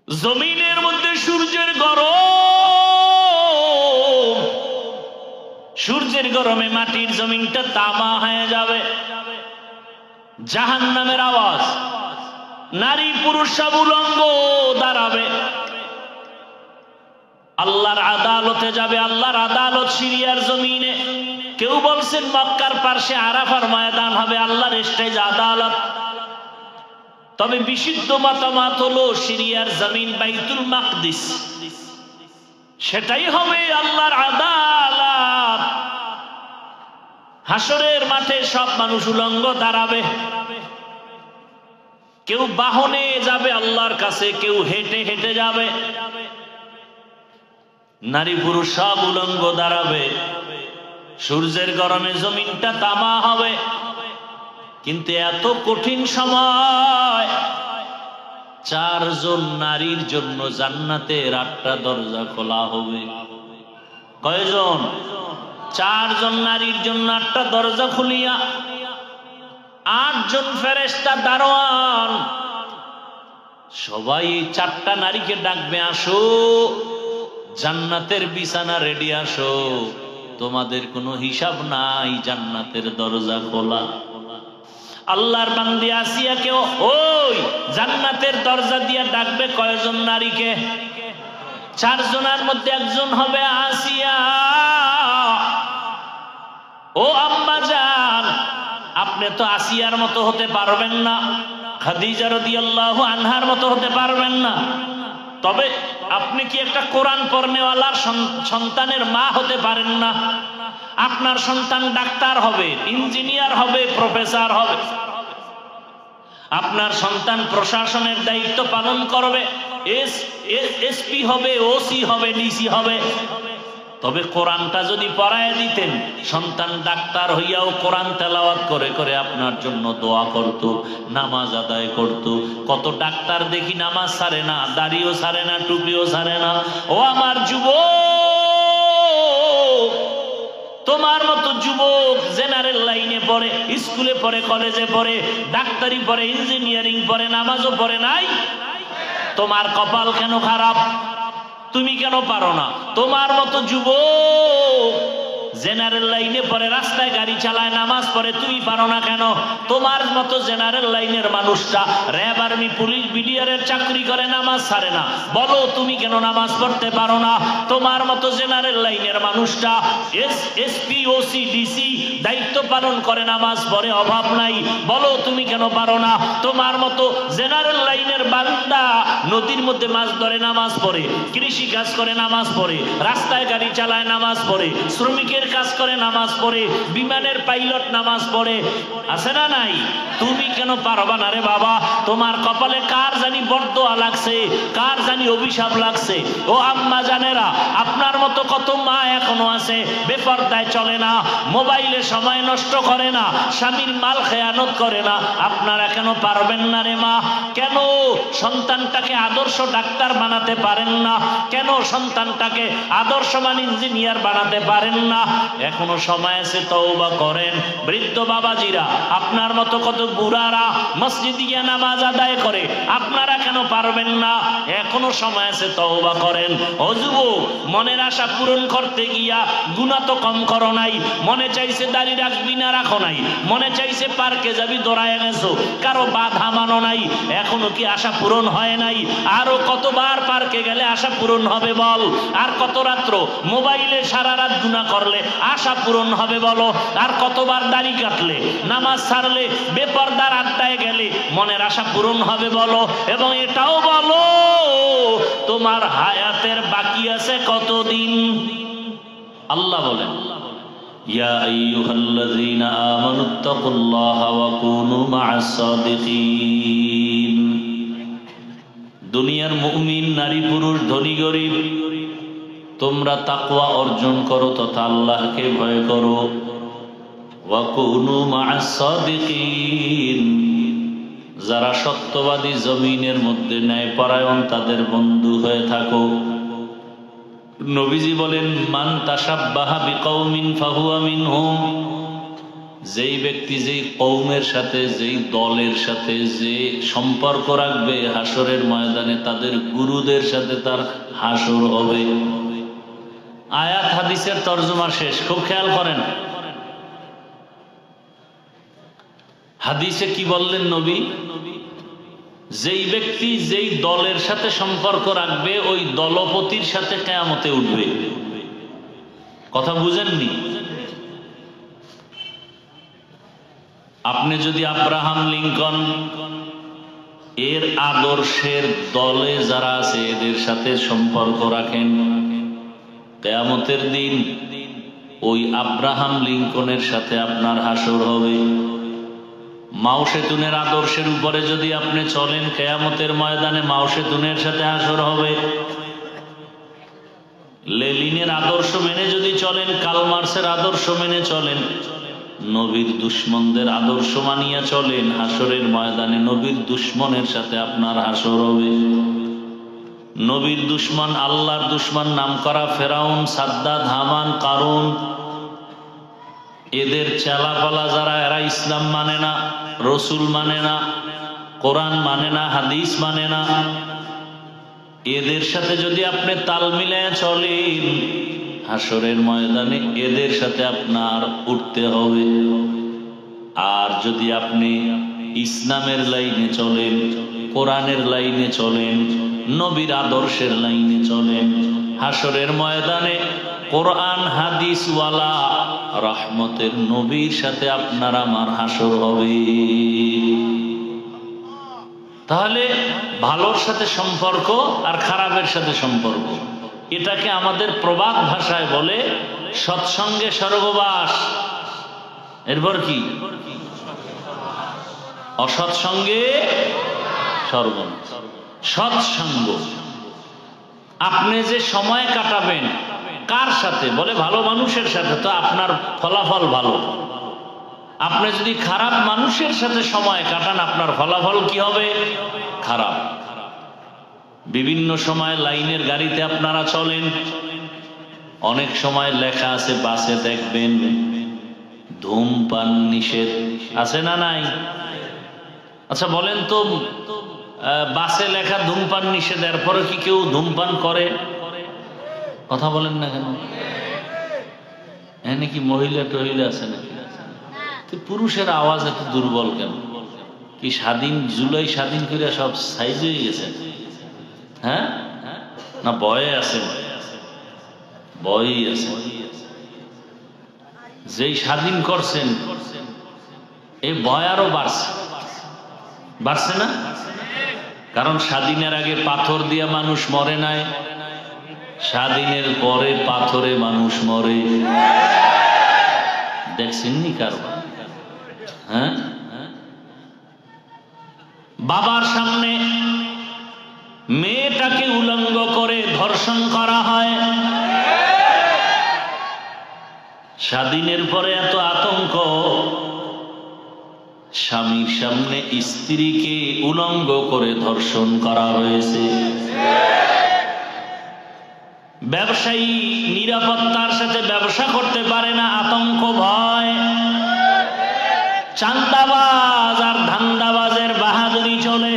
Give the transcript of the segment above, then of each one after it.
জমিনের মধ্যে সূর্যের গরম, সূর্যের গরমে মাটির জমিনটা তামা হয়ে যাবে। জাহান্নামের আওয়াজ, নারী পুরুষ সব উলঙ্গ দাঁড়াবে, আল্লাহর আদালতে যাবে। আল্লাহর আদালত সিরিয়ার জমিনে। কেউ বলছেন মক্কার পার্শ্বে আরাফার ময়দান হবে আল্লাহর স্টেজ আদালত। তবে বিশুদ্ধ মতামত হলো সিরিয়ার জমিন বাইতুল মাকদিস, সেটাই হবে আল্লাহর আদালত। হাসরের মাঠে সব মানুষ উলঙ্গ দাঁড়াবে। কেউ বাহনে যাবে আল্লাহর কাছে, কেউ হেঁটে হেঁটে যাবে। নারী পুরুষ সব উলঙ্গ দাঁড়াবে। সূর্যের গরমে জমিনটা তামা হবে। কিন্তু এত কঠিন সময়, 4 জন নারীর জন্য জান্নাতের 8টা দরজা খোলা হবে। কয়জন? 4 জন নারীর জন্য 8টা দরজা খুলিয়া 8 জন ফেরেশতা দারোয়ান সবাই 4টা নারীকে ডাকবে, আসো জান্নাতের বিছানা রেডি, আসো, তোমাদের কোনো হিসাব নাই, জান্নাতের দরজা খোলা। আল্লাহর বান্দি আসিয়াকে ওই জান্নাতের দরজা দিয়া ডাকবে কয়জন নারীকে? 4 জনের মধ্যে একজন হবে আসিয়া। ও আম্মা জান, আপনি তো আসিয়ার মতো হতে পারবেন না, খাদিজা রাদিয়াল্লাহু আনহার মতো হতে পারবেন না, তবে আপনি কি একটা কোরআন পড়নেওয়ালার সন্তানের মা হতে পারেন না? আপনার সন্তান ডাক্তার হবে, ইঞ্জিনিয়ার হবে, প্রফেসর হবে, আপনার সন্তান প্রশাসনের দায়িত্ব পালন করবে, এসপি হবে, ওসি হবে, ডিসি হবে। তবে কোরআনটা যদি পড়ায় দিতেন, সন্তান ডাক্তার হইয়াও কোরআন তেলাওয়াত করে করে আপনার জন্য দোয়া করত, নামাজ আদায় করত। কত ডাক্তার দেখি নামাজ ছাড়ে না, দাড়িও ছাড়ে না, টুপিও ছাড়ে না। ও আমার যুবক, তোমার মতো যুবক জেনারেল লাইনে পড়ে, স্কুলে পড়ে, কলেজে পড়ে, ডাক্তারি পড়ে, ইঞ্জিনিয়ারিং পড়ে, নামাজও পড়ে নাই। তোমার কপাল কেন খারাপ? তুমি কেন পারো না? তোমার মতো যুবক জেনারেল লাইনে পড়ে, রাস্তায় গাড়ি চালায়, নামাজ পড়ে, তুমি পারো না কেন? তোমার মতো জেনারেল লাইনের মানুষটা র্যাব, আর্মি, পুলিশ, বিডিআরের চাকরি করে, নামাজ ছাড়ে না, বলো তুমি কেন নামাজ পড়তে পারো না? তোমার মতো জেনারেল লাইনের মানুষটা এসপি, ওসি, ডিসি দায়িত্ব পালন করে, নামাজ পড়ে, অভাব নাই, বলো তুমি কেন পারো না? তোমার মতো জেনারেল লাইনের বান্দা নদীর মধ্যে মাছ ধরে, নামাজ পড়ে, কৃষি কাজ করে, নামাজ পড়ে, রাস্তায় গাড়ি চালায়, নামাজ পড়ে, শ্রমিকের কাজ করে, নামাজ পড়ে, বিমানের পাইলট নামাজ পড়ে, আছে না নাই? তুমি কেন পারবা না রে বাবা? তোমার কপালে কার জানি বরদোয়া লাগছে, কার জানি অভিশাপ লাগছে। ও আম্মা জানেরা, আপনার মতো কত মা এখনো আছে বেপরদায় চলে না, মোবাইলে সময় নষ্ট করে না, স্বামীর মাল খেয়ানত করে না। আপনারা কেন পারবেন না রে মা? কেন সন্তানটাকে আদর্শ ডাক্তার বানাতে পারেন না? কেন সন্তানটাকে আদর্শমান ইঞ্জিনিয়ার বানাতে পারেন না? এখনো সময় আছে, তওবা করেন। বৃদ্ধ বাবাজিরা, আপনার মতো কত বুড়ারা মসজিদে গিয়ে নামাজ আদায় করে, আপনারা কেন পারবেন না? এখনো সময় আছে, তওবা করেন। ও যুবক, মনের আশা পূরণ করতে গিয়া গুনাহ তো কম করো নাই। মনে চাইছে দাড়ি রাখবি না, রাখো নাই। মনে চাইছে পার্কে যাবি, দৌড়ায় গেছো, কারো বাধা মানো নাই। এখনো কি আশা পূরণ হয় নাই? আরো কতবার পার্কে গেলে আশা পূরণ হবে বল? আর কত রাত্র মোবাইলে সারা রাত গুনাহ করলে আশা পূরণ হবে বলো? আর কতবার দাড়ি কাটলে, নামাজ ছাড়লে, বেপরদার আড্ডায় গেলে মনের আশা পূরণ হবে বলো? এবং এটাও বলো, তোমার হায়াতের বাকি আছে কতদিন? আল্লাহ বলেন, ইয়া আইয়ুহাল্লাযীনা আমানুত্তাকুল্লাহা ওয়া কুনু মা'আস সাদিকিন। দুনিয়ার মুমিন নারী পুরুষ, ধনী গরিব, তোমরা তাকওয়া অর্জন করো তথা আল্লাহকে ভয় করো। ওয়া কুনু মা'আস সাদিকিন, যারা সত্যবাদী, জমিনের মধ্যে ন্যায়পরায়ণ, তাদের বন্ধু হয়ে থাকো। নবীজি বলেন, মান তাশাব্বাহা বিকওমিন ফাহুয়া মিনহুম, যেই ব্যক্তি যেই কওমের সাথে, যেই দলের সাথে যে সম্পর্ক রাখবে, হাসরের ময়দানে তাদের গুরুদের সাথে তার হাসর হবে। আয়াত হাদিসের তরজমা শেষ, খুব খেয়াল করেন। হাদিসে কি বললেন নবী? যেই ব্যক্তি যেই দলের সাথে সম্পর্ক রাখবে ওই দলপতির সাথে কিয়ামতে উঠবে। কথা বুঝেননি? আপনি যদি আব্রাহাম লিঙ্কন এর আদর্শের দলে যারা আছে এদের সাথে সম্পর্ক রাখেন, কিয়ামতের দিন ওই আব্রাহাম লিঙ্কনের সাথে আপনার হাসর হবে। মাও সেতুনের আদর্শের উপরে যদি আপনি চলেন, কিয়ামতের ময়দানে মাও সেতুনের সাথে হাসর হবে। লেনিনের আদর্শ মেনে যদি চলেন, কার্ল মার্ক্সের আদর্শ মেনে চলেন, নবীর দুশমনদের আদর্শ মানিয়া চলেন, হাসরের ময়দানে নবীর দুশমনের সাথে আপনার হাসর হবে। নবীর দুশমন, আল্লাহর দুশমন নাম করা ফেরাউন, সাদ্দাত, হামান, কারুন, এদের চেলাপালা যারা, এরা ইসলাম মানে না, রসুল মানে না, কোরআন মানে না, হাদিস মানে না, এদের সাথে যদি আপনি তাল মিলায় চলেন, হাসরের ময়দানে এদের সাথে আপনার উঠতে হবে। আর যদি আপনি ইসলামের লাইনে চলেন, কোরআনের লাইনে চলেন, নবীর আদর্শের লাইনে চলেন, হাসরের ময়দানে কোরআন হাদিস ওয়ালা রহমতের নবীর সাথে আপনার আমার হাসর হবে। তাহলে ভালোর সাথে সম্পর্ক আর খারাপের সাথে সম্পর্ক, এটাকে আমাদের প্রবাদ ভাষায় বলে সৎসঙ্গে স্বর্গবাস। এরপর কি? অসৎসঙ্গে সর্বনাশ। সৎসঙ্গ, আপনি যে সময় কাটাবেন কার সাথে? বলে ভালো মানুষের সাথে, তো আপনার ফলাফল ভালো। আপনি যদি খারাপ মানুষের সাথে সময় কাটান, আপনার ফলাফল কি হবে? খারাপ। বিভিন্ন সময় লাইনের গাড়িতে আপনারা চলেন, অনেক সময় লেখা আছে বাসে, দেখবেন ধূমপান নিষেধ, আছে না নাই? আচ্ছা বলেন তো, বাসে লেখা ধূমপান নিষেধ, এরপরে কি কেউ ধূমপান করে? কথা বলেন না কেন? হ্যাঁ, নাকি মহিলা টহিলা আছে নাকি? পুরুষের আওয়াজ এত দুর্বল কেন? কি স্বাধীন, জুলাই স্বাধীন করে সব সাইজ হয়ে গেছে? হ্যাঁ, না ভয়ে আছে? ভয়ই আছে। যেই স্বাধীন করছেন এই ভয় আরো বাড়ছে, বাড়ছে না? কারণ স্বাধীনের আগে পাথর দিয়ে মানুষ মরে নাই, স্বাধীনের পরে পাথরে মানুষ মরে। দেখছেননি কারো? হ্যাঁ, বাবার সামনে মেয়েটাকে উলঙ্গ করে ধর্ষণ করা হয়। স্বাধীনের পরে এত আতঙ্ক, স্বামীর সামনে স্ত্রীকে উলঙ্গ করে ধর্ষণ করা হয়েছে। ব্যবসায়ী নিরাপত্তার সাথে ব্যবসা করতে পারে না, আতঙ্ক, ভয়। চান্দাবাজ আর ধান্দাবাজের বাহাদুরি চলে।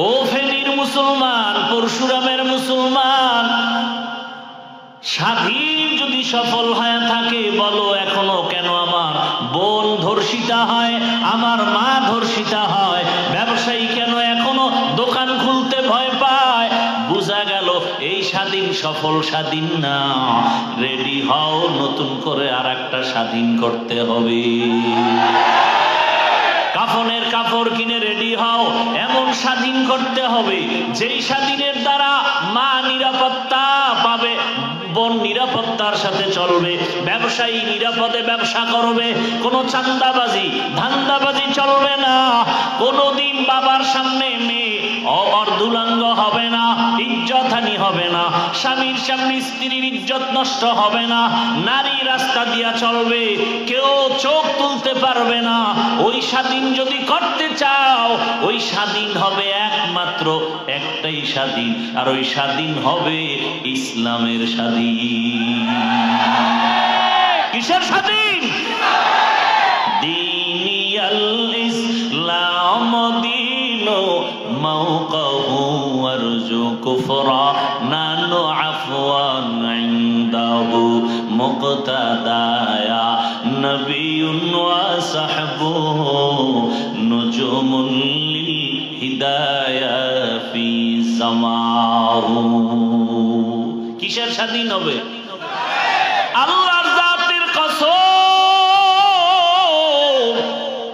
ও ফেনীর মুসলমান, পরশুরামের মুসলমান, স্বাধীন যদি সফল হয়ে থাকে, বলো এখনো কেন আমার বোন ধর্ষিতা হয়, আমার মা ধর্ষিতা হয়? ব্যবসায়ী কেন এখনো দোকান খুলতে ভয় পায়? বুঝা গেল এই স্বাধীন সফল স্বাধীন না। রেডি হও, নতুন করে আর একটা স্বাধীন করতে হবে। কাফনের কাপড় কিনে রেডি হও, এমন স্বাধীন করতে হবে যেই স্বাধীনের দ্বারা মা নিরাপত্তা পাবে, বোন নিরাপত্তার সাথে চলবে, ব্যবসায়ী নিরাপদে ব্যবসা করবে, কোনো চান্দাবাজি ধান্দাবাজি চলবে না। কোনোদিন বাবার সামনে মেয়ে অর্ধুলাঙ্গ হবে না, ইজ্জতহানি হবে না, স্বামীর সামনে স্ত্রীর ইজ্জত নষ্ট হবে না, নারী রাস্তা দিয়া চলবে, কেউ চোখ তুলতে পারবে না। ওই স্বাধীন যদি করতে চাও, ওই স্বাধীন হবে একমাত্র একটাই স্বাধীন, আর ওই স্বাধীন হবে ইসলামের স্বাধীন। কিসের স্বাধীন? দিনিয়াল ইসলাম দিনো মাওকাহু ওয়ারজু কুফরা নানু আফওয়ান ইনদাহু মুক্তাদায়া নবিয়ুন ওয়া সাহবুহু নুজুমুল লিল হিদায়া ফি সামাহু। কিসের স্বাধীন হবে? আল্লাহর জাতের কসম,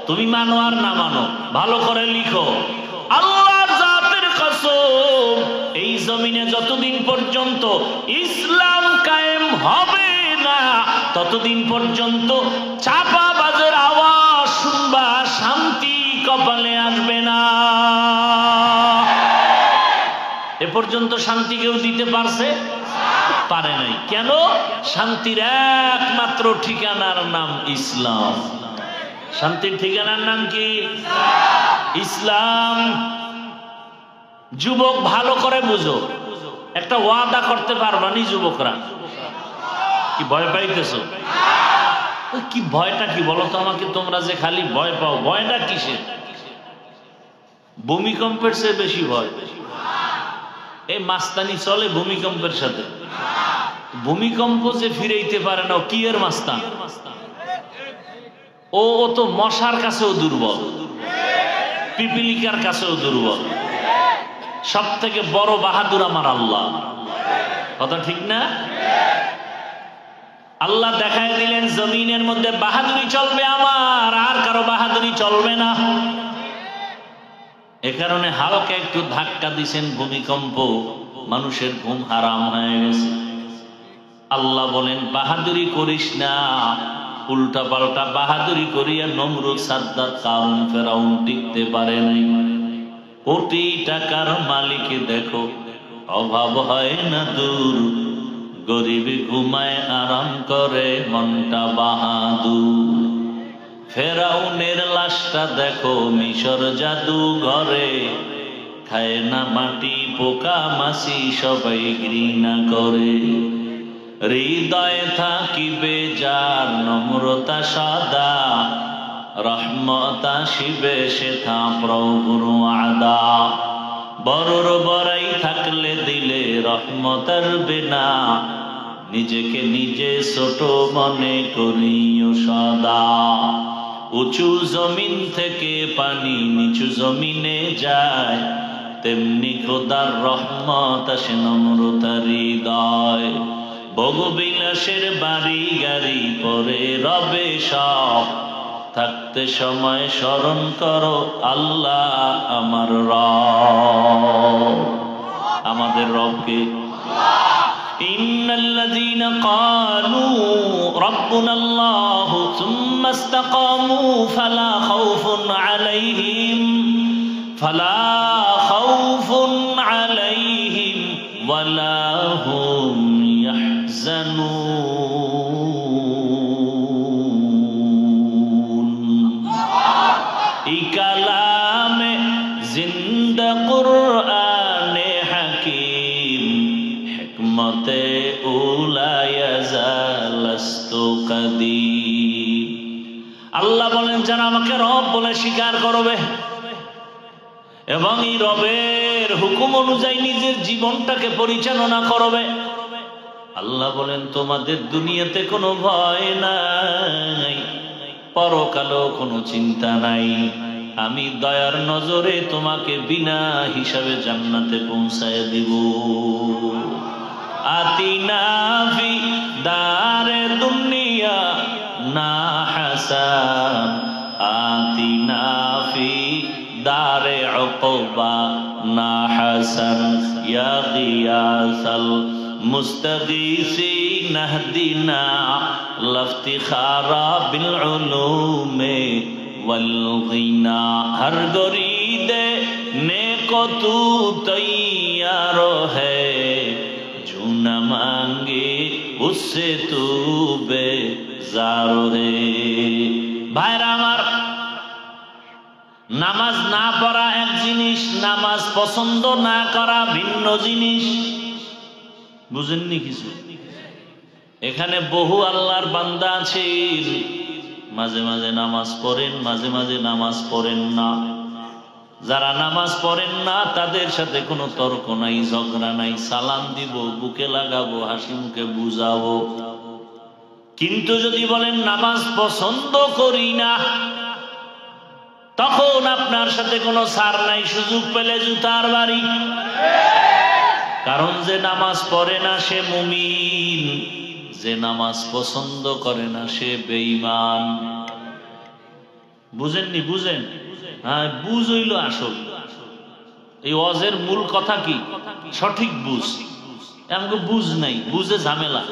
তুমি মানো আর না মানো, ভালো করে লিখো, আল্লাহর জাতের কসম, এই জমিনে যতদিন পর্যন্ত ইসলাম কায়েম হবে না ততদিন পর্যন্ত চাপাবাজের আওয়াজ শুনবা, শান্তি কপালে আসবে না। এ পর্যন্ত শান্তি কেউ দিতে পারছে? পারে নাই। কেন? শান্তির একমাত্র ঠিকানার নাম ইসলাম। শান্তির ঠিকানার নাম কি? ইসলাম। যুবক ভালো করে বুঝো, একটা ওয়াদা করতে পারবা নি যুবকরা? কি ভয় পাইতেছো? কি ভয়টা কি বলো তো আমাকে? তোমরা যে খালি ভয় পাও, ভয়টা কিসের? ভূমিকম্পের চেয়ে বেশি ভয়। এই মাস্তানি চলে ভূমিকম্পের সাথে। ভূমিকম্প যে ফিরাইতে পারে না, কি এর মাস্তান? ও তো মশার কাছেও দুর্বল, পিপিলিকার কাছেও দুর্বল। সব থেকে বড় বাহাদুর আমার আল্লাহ। কথা ঠিক না? আল্লাহ দেখায় দিলেন জমিনের মধ্যে বাহাদুরি চলবে আমার, আর কারো বাহাদুরি চলবে না। এ কারণে হালকা একটু ধাক্কা দিছেন ভূমিকম্প, মানুষের ঘুম হারাম হয়ে গেছে। আল্লাহ বলেন বাহাদুরি করিস না, উল্টা পাল্টা বাহাদুরি করিয়া নমরুদ, সাদ্দাত, কারুন, ফেরাউন টিকতে পারে নাই। কোটি টাকার মালিক দেখো, অভাব হয় না দূর, গরিব ঘুমায় আরাম করে, মনটা বাহাদুর। ফেরাউনের লাশটা দেখো মিশর জাদু ঘরে, খায় না মাটি পোকা মাছি, সবাই ঘৃণা করে। হৃদয়ে থাকিবে যার নম্রতা সদা, রহমত আসিবে সেথা প্রভুর আদা। বড়র বড়াই থাকলে দিলে রহমতের বিনা, নিজেকে নিজে ছোট মনে করিও সদা। উঁচু জমিন থেকে পানি নিচু জমিনে যায়, তেমনি খোদার রহমত আসে নম্রতার হৃদয়। ভোগবিলাসের বাড়ি গাড়ি পরে রবে সব, থাকতে সময় স্মরণ করো আল্লাহ আমার রব। আমাদের রবকে ইন্নাল্লাযীনা ক্বালু রাব্বুনাল্লাহু সুম্মা ইসতাকামু ফালা খাউফুন আলাইহিম ওয়ালা হুম ইয়াহজানুন। এই কালামে জিন্দা কুরআনে হাকীম, হিকমতে উলা ইয়াজালাস্তু কাদীম। আল্লাহ বলেন যারা আমাকে রব বলে স্বীকার করবে এবং এই রবের হুকুম অনুযায়ী নিজের জীবনটাকে পরিচালনা করবে, আল্লাহ বলেন তোমাদের দুনিয়াতে কোনো ভয় নাই, পরকালেও কোনো চিন্তা নাই। আমি দয়ার নজরে তোমাকে বিনা হিসাবে জান্নাতে পৌঁছায় দিব। আতিনা ফি দারে দুনিয়া না হাসান, আতিনা ফি দারে উকবা না হাসান, ইয়া গিয়াসাল মুস্তাগীসিন ইহদিনা লাফতিখারা বিল উলুমে ওয়াল গিনা। হর গরিদে নেको तू तैयार है, जो न मांगे उससे तू बेजार है। ভাইরা আমার, নামাজ না পড়া এক জিনিস, নামাজ পছন্দ না করা ভিন্ন জিনিস। বুঝেননি কিছু? এখানে বহু আল্লাহর বান্দা আছেন, মাঝে মাঝে নামাজ পড়েন, মাঝে মাঝে নামাজ পড়েন না। যারা নামাজ পড়েন না তাদের সাথে কোনো তর্ক নাই, ঝগড়া নাই, সালাম দিব, বুকে লাগাবো, হাসি মুখে বুঝাবো। কিন্তু যদি বলেন নামাজ পছন্দ করি না, তখন আপনার সাথে কোনো ছাড় নাই, সুযোগ পেলে জুতার বাড়ি। কারণ যে নামাজ পড়ে না সে মুমিন, যে নামাজ পছন্দ করে না সে বেঈমান। বুঝেননি? বুঝেন? হ্যাঁ, বুঝ হইল আসল। এই ওয়াজের মূল কথা কি? সঠিক বুঝ। আমাকে বুঝ নাই, বুঝে ঝামেলা।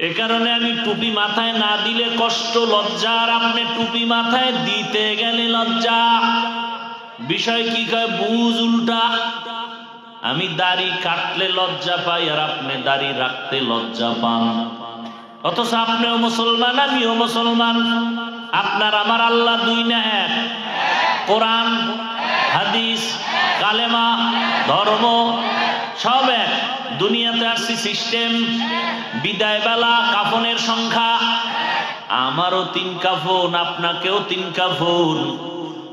এ কারণে আমি টুপি মাথায় না দিলে কষ্ট, লজ্জা, আর আপনি টুপি মাথায় দিতে গেলে লজ্জা। বিষয় কি কয়? বুঝ উল্টা। আমি দাড়ি কাটলে লজ্জা পাই, আর আপনি দাড়ি রাখতে লজ্জা পান। অথচ আপনিও মুসলমান, আমিও মুসলমান। আপনার আমার আল্লাহ দুই না এক? কোরআন, হাদিস, কালেমা, ধর্ম সব এক। দুনিয়াতে আসছি সিস্টেম, বিদায় বেলা, কাফনের সংখ্যা। আমারও 3 কাফন, আপনাকেও 3 কাফন।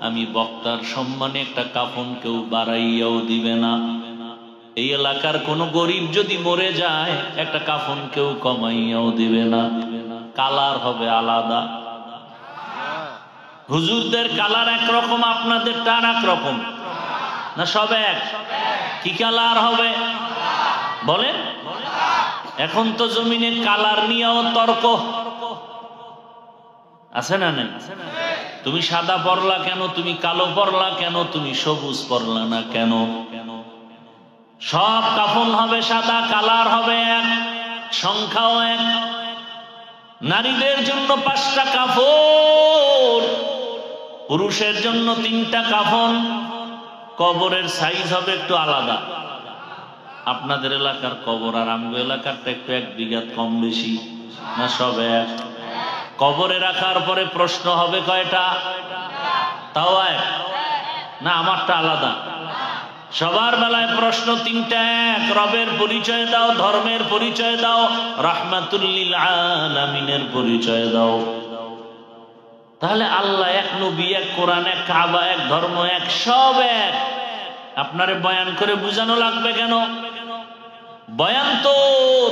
আমি বক্তার সম্মানে একটা কাফন কেউ বাড়াইয়াও দিবে না। এই এলাকার কোন গরিব যদি মরে যায় একটা কাফন কেউ কমাইয়াও দিবে না। কালার হবে আলাদা। হুজুরদের কালার একরকম, আপনাদেরটা আর এক রকম না? সব এক? কি কালার হবে বলেন? এখন তো জমিনে কালার নিয়েও তর্ক আছে না নাই? তুমি সাদা পরলা কেন, তুমি কালো পরলা কেন, তুমি সবুজ পরলা না কেন? সব কাফন হবে সাদা, কালার হবে এক, সংখ্যাও এক। নারীদের জন্য 5টা কাফন, পুরুষের জন্য 3টা কাফন। কবরের সাইজ হবে একটু আলাদা। আপনাদের এলাকার কবর আর আমগো এলাকারটা একটু 1 বিঘা কম বেশি না? সব এক। কবরে রাখার পরে প্রশ্ন হবে কয়টা? তাও এক না? আমারটা আলাদা। সবার বেলায় প্রশ্ন 3টা এক। রবের পরিচয় দাও, ধর্মের পরিচয় দাও, রাহমাতুল লিল আলামিনের পরিচয় দাও। তাহলে আল্লাহ এক, নবী এক, কোরআন এক, কাবা এক, ধর্ম এক, সব এক। আপনারে বয়ান করে বুঝানো লাগবে কেন? বয়ান তো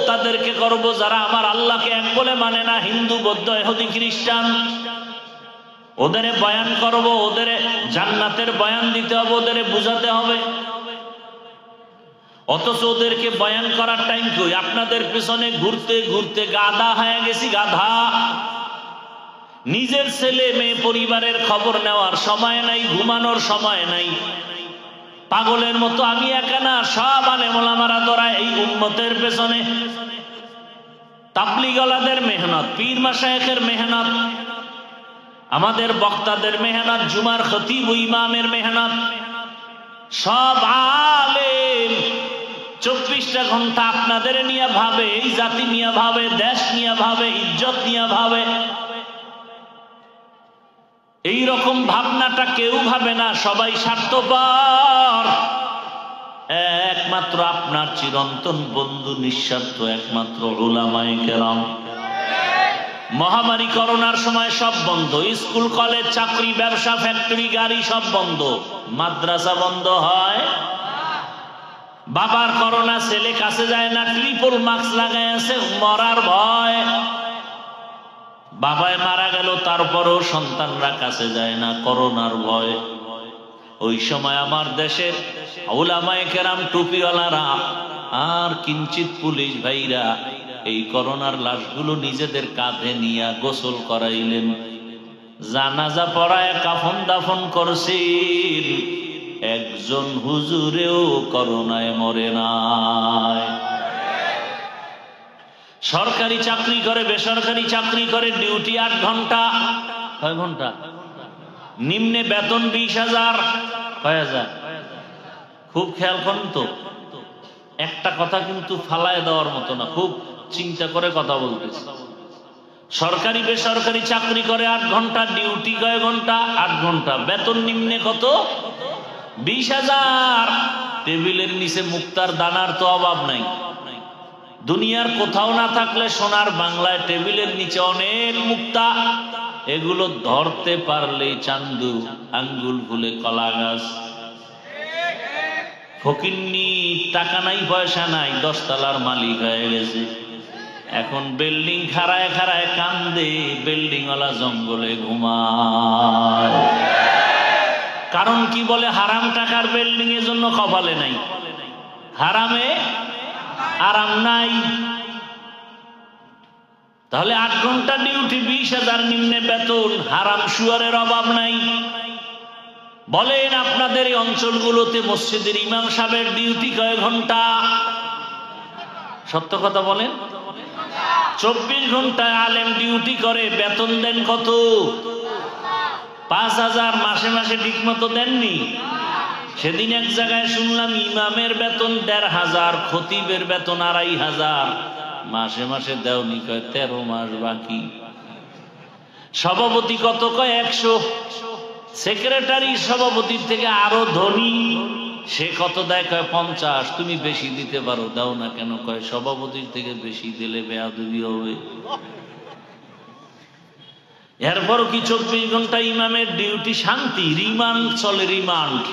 তাদেরকে করব যারা আমার আল্লাহকে এক বলে মানে না, হিন্দু, বৌদ্ধ, ইহুদি, খ্রিস্টান। ওদের বয়ান করব, ওদের জান্নাতের বয়ান দিতে হবে, ওদের বুঝাতে হবে। অথচ ওদেরকে বয়ান করার টাইম কই? আপনাদের পেছনে ঘুরতে ঘুরতে গাধা হয়ে গেছি, গাধা। নিজের ছেলে মেয়ে পরিবারের খবর নেওয়ার সময় নাই, ঘুমানোর সময় নাই। পাগলের মতো আমি একা না, সব আলেম ওলামারা দৌড়ায় এই উম্মতের পেছনে। তাবলীগওয়ালাদের মেহনত, পীর মাশায়েখের মেহনত, আমাদের বক্তাদের মেহনত, জুমার খতিব ও ইমামের মেহনত। সব আলেম 24টা ঘন্টা আপনাদের নিয়ে ভাবে, এই জাতি নিয়ে ভাবে, দেশ নিয়ে ভাবে, ইজ্জত নিয়ে ভাবে। এই রকম ভাবনাটা কেউ ভাবে না, সবাই স্বার্থপর। একমাত্র আপনার চিরন্তন বন্ধু নিঃস্বার্থ, একমাত্র উলামায়ে কেরাম। মহামারী করোনার সময় সব বন্ধ, স্কুল, কলেজ, চাকরি, ব্যবসা, ফ্যাক্টরি, গাড়ি সব বন্ধ, মাদ্রাসা বন্ধ হয়। বাবার করোনা, ছেলে কাছে যায় না, ট্রিপল মাস্ক লাগাই আছে, মরার ভয়। বাবায় মারা গেল, তারপরও সন্তানরা কাছে যায় না, করোনার ভয়। ওই সময় আমার দেশের উলামায়ে কেরাম, টুপিওয়ালারা আর কিঞ্চিত পুলিশ ভাইরা এই করোনার লাশগুলো নিজেদের কাঁধে নিয়ে গোসল করাইলেন, জানাজা পড়ায় কাফন দাফন করছেন। একজন হুজুরেও করোনায় মরে নাই। সরকারি চাকরি করে, বেসরকারি চাকরি করে, ডিউটি 8 ঘন্টা। কয় ঘন্টা? নিম্নে বেতন 20,000। কয় হাজার? খুব খেয়াল করেন তো, একটা কথা কিন্তু ফালায় দেওয়ার মতো না, খুব চিন্তা করে কথা বলতেছে। সরকারি বেসরকারি চাকরি করে 8 ঘন্টা, ডিউটি কয় ঘন্টা? 8 ঘন্টা। বেতন নিম্নে কত? 20,000। টেবিলের নিচে মুক্তার দানার তো অভাব নাই। দুনিয়ার কোথাও না থাকলে সোনার বাংলায় টেবিলের নিচে অনেক মুক্তা, এগুলো ধরতে পারলেই চান্দু, আঙ্গুল ফুলে কলা গাছ। ফকিন্নি টাকা নাই পয়সা নাই, 10 তলার মালিক হয়ে গেছে, এখন বিল্ডিং খাড়ায় খাড়ায় কান্দে, বিল্ডিং ওয়ালা জঙ্গলে ঘুমায়। কারণ কি বলে? হারাম টাকার বিল্ডিং এর জন্য কপালে নাই, হারামে আরাম নাই। তাহলে 8 ঘন্টা ডিউটি, 20,000 নিম্নে বেতন, হারাম শুয়ারের অভাব নাই। বলেন আপনাদের এই অঞ্চলগুলোতে মসজিদের ইমাম সাহেবের ডিউটি কয় ঘন্টা? সত্য কথা বলেন। 24 ঘন্টায় আলেম ডিউটি করে, বেতন দেন কত? 5,000। মাসে মাসে ঠিক মতো দেননি। সেদিন এক জায়গায় শুনলাম ইমামের বেতন 1,500, খতিবের বেতন 2,500। মাসে মাসে দেওনি, কয় 13 মাস বাকি। সভাপতি কত? কয় 100। সেক্রেটারি সভাপতির থেকে আরো ধনী, সে কত দেয়? কয় 50। তুমি বেশি দিতে পারো, দাও না কেন? কয় সভাপতির থেকে বেশি দিলে বেয়াদবি হবে। এরপরও কি 24 ঘন্টা ইমামের ডিউটি শান্তি? রিমান্ড চলে, রিমান্ড।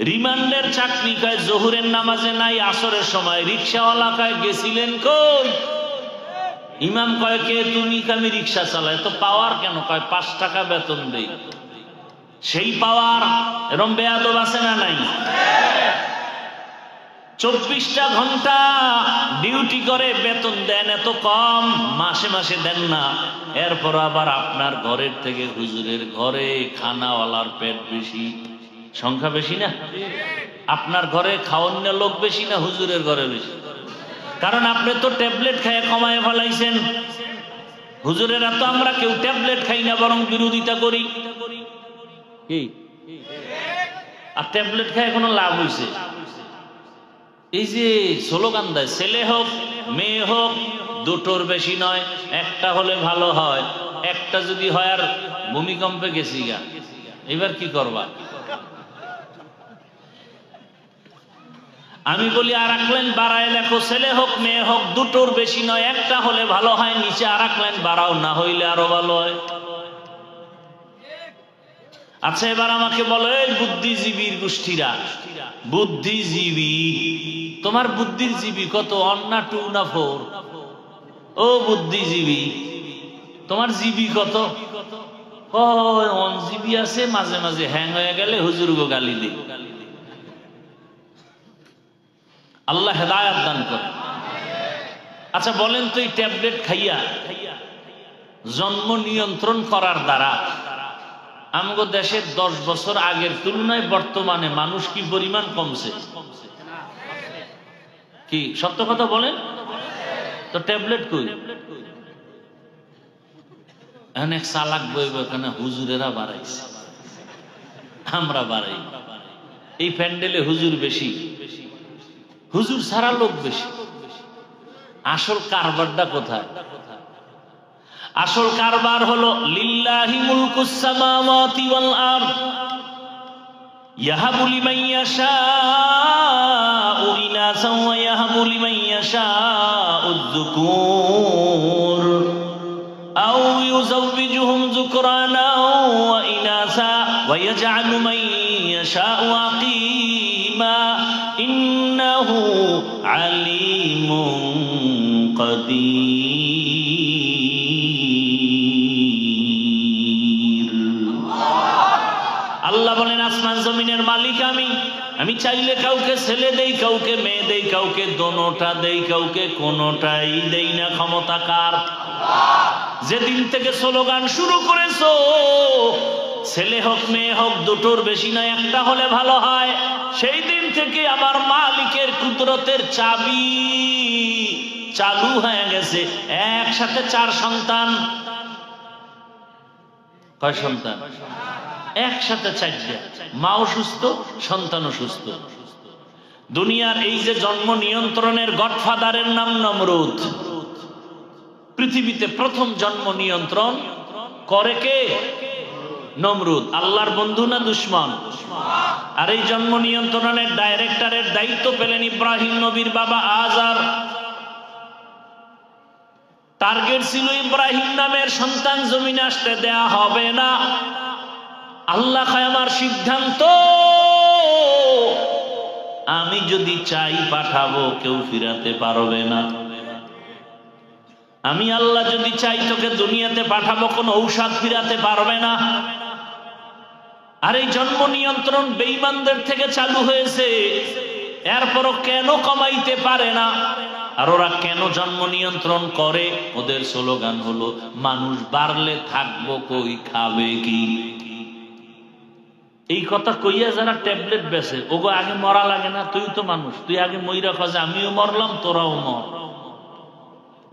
রিমান্ডের চাকরি। কয় জোহরের নামাজে নাই, আসরের সময়। রিক্সাওয়ালা কয় গেছিলেন কই? ইমাম কয় কে তুমি? আমি রিক্সা চালাই। তো পাওয়ার কেন? কয় 5 টাকা বেতন দেই। সেই পাওয়ার। এরম বেয়াদব আছে না নাই? 24টা ঘন্টা ডিউটি করে, বেতন দেন এত কম, মাসে মাসে দেন না। এরপর আবার আপনার ঘরের থেকে হুজুরের ঘরে খানাওয়ালার পেট বেশি, সংখ্যা বেশি না? আপনার ঘরে খাওয়ানোর লোক বেশি না হুজুরের ঘরে বেশি? কারণ আপনি তো ট্যাবলেট খাইয়ে কমায় ফেলাইছেন। হুজুরেরা তো আমরা কেউ ট্যাবলেট খাই না, বরং বিরোধিতা করি। কি আর ট্যাবলেট খায় কোনো লাভ হয়েছে? এই যে স্লোগান দেয়, ছেলে হোক মেয়ে হোক, দুটোর বেশি নয়, একটা হলে ভালো হয়। একটা যদি হয় আর ভূমিকম্পে গেছি গা, এবার কি করবা? আমি বলি আর এক লাইন বাড়ায় লেখো, ছেলে হোক মেয়ে হোক, দুটোর বেশি নয়, একটা হলে ভালো হয়। নিচে আর এক লাইন বাড়াও, না হইলে আরো ভালো হয়। আচ্ছা এবার আমাকে বলো, এই বুদ্ধিজীবীর গোষ্ঠীরা, বুদ্ধিজীবী, তোমার বুদ্ধির জীবী কত? 1 না 2 না 4? ও বুদ্ধিজীবী, তোমার জিবি কত? 1 জিবি আছে, মাঝে মাঝে হ্যাং হয়ে গেলে হুজুর গো গালি দে। আল্লাহ হেদায়েত দান করে। আচ্ছা বলেন তো, এই ট্যাবলেট খাইয়া জন্ম নিয়ন্ত্রণ করার দ্বারা আমগো দেশের 10 বছর আগের তুলনায় বর্তমানে মানুষ কি পরিমাণ কমছে? কি সত্য কথা বলেন তো? ট্যাবলেট কই? অনেক চালাক বইব, এখানে হুজুরেরা বাড়াইছে, আমরা বাড়াই। এই প্যান্ডেলে হুজুর বেশি, হুজুর ছাড়া লোক বেশি। আসল কারবারটা কোথায়? আসল কারবার হলো লিল্লাহি মুলকুস সামাওয়াতি ওয়াল আরদ ইয়াহাবু লিমান ইয়াশাউ ইনাসা ওয়া ইয়াহাবু লিমান ইয়াশাউ যুকুর আও ইউযাওবিজুহুম যুকরানা ওয়া ইনাসা ওয়া ইয়াজআলু মান ইয়াশাউ আকিমা ইন্নাহু আলিমুন কাদির। আল্লাহ বলেন, আসমান জমিনের মালিক আমি চাইলে কাউকে ছেলে দেই, কাউকে মেয়ে দেই, কাউকে দোনোটা দেই, কাউকে কোনোটাই দেই না। ক্ষমতা কার? যেদিন থেকে স্লোগান শুরু করেছো, ছেলে হোক মেয়ে হোক, দুটোর বেশি নয়, একটা হলে ভালো হয়, সেই দিন থেকে আমার মালিকের কুদরতের চাবি চালু হয়ে গেছে। একসাথে 4 সন্তান। কয় সন্তান? একসাথে 4টা। মাও সুস্থ, সন্তানও সুস্থ। দুনিয়ার এই যে জন্ম নিয়ন্ত্রণের গডফাদারের নাম নমরুদ। পৃথিবীতে প্রথম জন্ম নিয়ন্ত্রণ করে কে? নমরুদ। আল্লাহর বন্ধু না দুশ্মন? আর এই জন্ম নিয়ন্ত্রণের ডাইরেক্টরের দায়িত্ব পেলেন ইব্রাহিম নবীর বাবা আজার। টার্গেট ছিল ইব্রাহিম নামের সন্তান জমিনে আসতে দেয়া হবে না। আল্লাহ কয় আমার সিদ্ধান্ত, আমি যদি চাই পাঠাবো, কেউ ফিরাতে পারবে না। আমি আল্লাহ যদি চাই তোকে দুনিয়াতে পাঠাবো, কোনো ঔষধ ফিরাতে পারবে না। আর এই জন্ম নিয়ন্ত্রণ বেঈমানদের থেকে চালু হয়েছে, এরপরও কেন কমাইতে পারে না? আর ওরা কেন জন্ম নিয়ন্ত্রণ করে? ওদের স্লোগান হলো মানুষ বাড়লে থাকবো কই, খাবে কি। এই কথা কইয়া যারা ট্যাবলেট বেচে, ওগো আগে মরা লাগে না? তুই তো মানুষ, তুই আগে মইরা কয় যে আমিও মরলাম, তোরাও মর,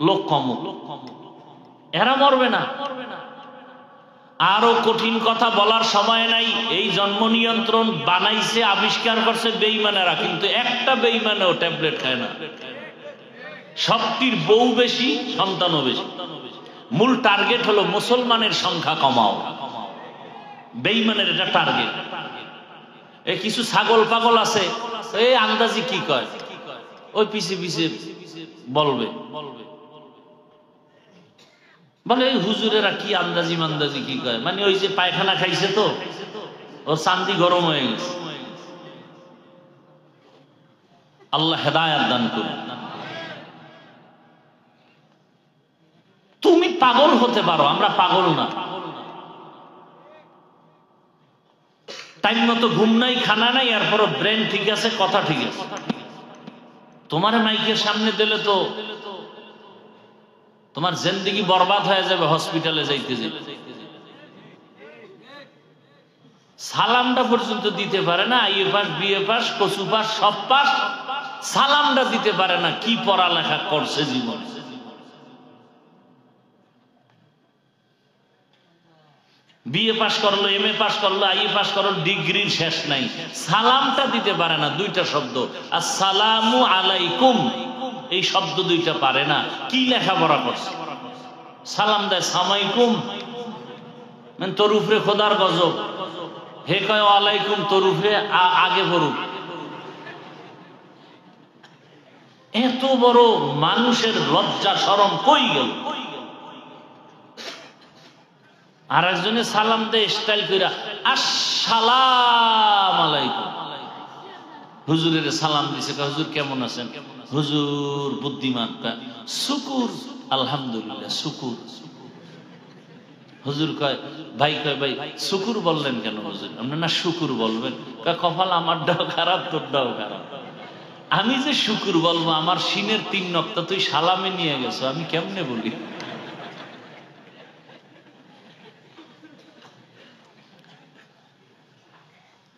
লোক কমুক। এরা মরবে না। আরো কঠিন কথা বলার সময় নাই। এই জন্ম নিয়ন্ত্রণ বানাইছে, আবিষ্কার করছে বেঈমানেরা, কিন্তু একটা বেঈমানেও ট্যাবলেট খায় না। সবটির বউ বেশি, সন্তানও বেশি। মূল টার্গেট হলো মুসলমানের সংখ্যা কমাও। বেঈমানের এটা টার্গেট। এই কিছু ছাগল পাগল আছে, এই আন্দাজি কি কয়, ওই পিছে পিছে বলবে, বলে এই হুজুরেরা কি আন্দাজি মান্দাজি কি কয়, মানে ওই যে পায়খানা খাইছে তো ও চান্দি গরম হয়ে গেছে। আল্লাহ হেদায়েত দান করুন। তুমি পাগল হতে পারো, আমরা পাগল না। টাইম মতো ঘুম নাই, খানা নাই, এরপরও ব্রেন ঠিক আছে, কথা ঠিক আছে। তোমার মাইকের সামনে দিলে তো তোমার জিন্দেগি বরবাদ হয়ে যাবে হসপিটালে যাইতে যাইতে। সালামটা পর্যন্ত দিতে পারে না, আইএ পাস, বিএ পাস, কচু পাস, সব পাস, সালামটা দিতে পারে না। কি পড়ালেখা করছে জীবন। বিএ পাস করলো, এমএ পাস করলো, আইএ পাস করলো, ডিগ্রির শেষ নাই, সালামটা দিতে পারে না। দুইটা শব্দ, আসসালামু আলাইকুম, এই শব্দ দুইটা পারে না। কি লেখাপড়া করছে? সালাম দেয় সামাইকুম, মানে তোর উপরে খোদার গজব। হে কয় আলাইকুম, তোর উপরে আগে পড়ুক। এত বড় মানুষের লজ্জা শরম কই গেল? আর একজনে সালাম দেয় স্টাইল কইরা, আসসালাম আলাইকুম। হুজুরের সালাম দিছে, হুজুর কেমন আছেন? হুজুর বুদ্ধিমান, শুকুর আলহামদুলিল্লাহ, শুকুর। হুজুর কয় ভাই, কয় ভাই শুকুর বললেন কেন হুজুর? আপনি না শুকুর বলবেন। কয় কপাল আমারটাও খারাপ, তোরটাও খারাপ। আমি যে শুকুর বলবো, আমার সিনের 3 নক্তা তুই সালামে নিয়ে গেছো, আমি কেমনে বলি?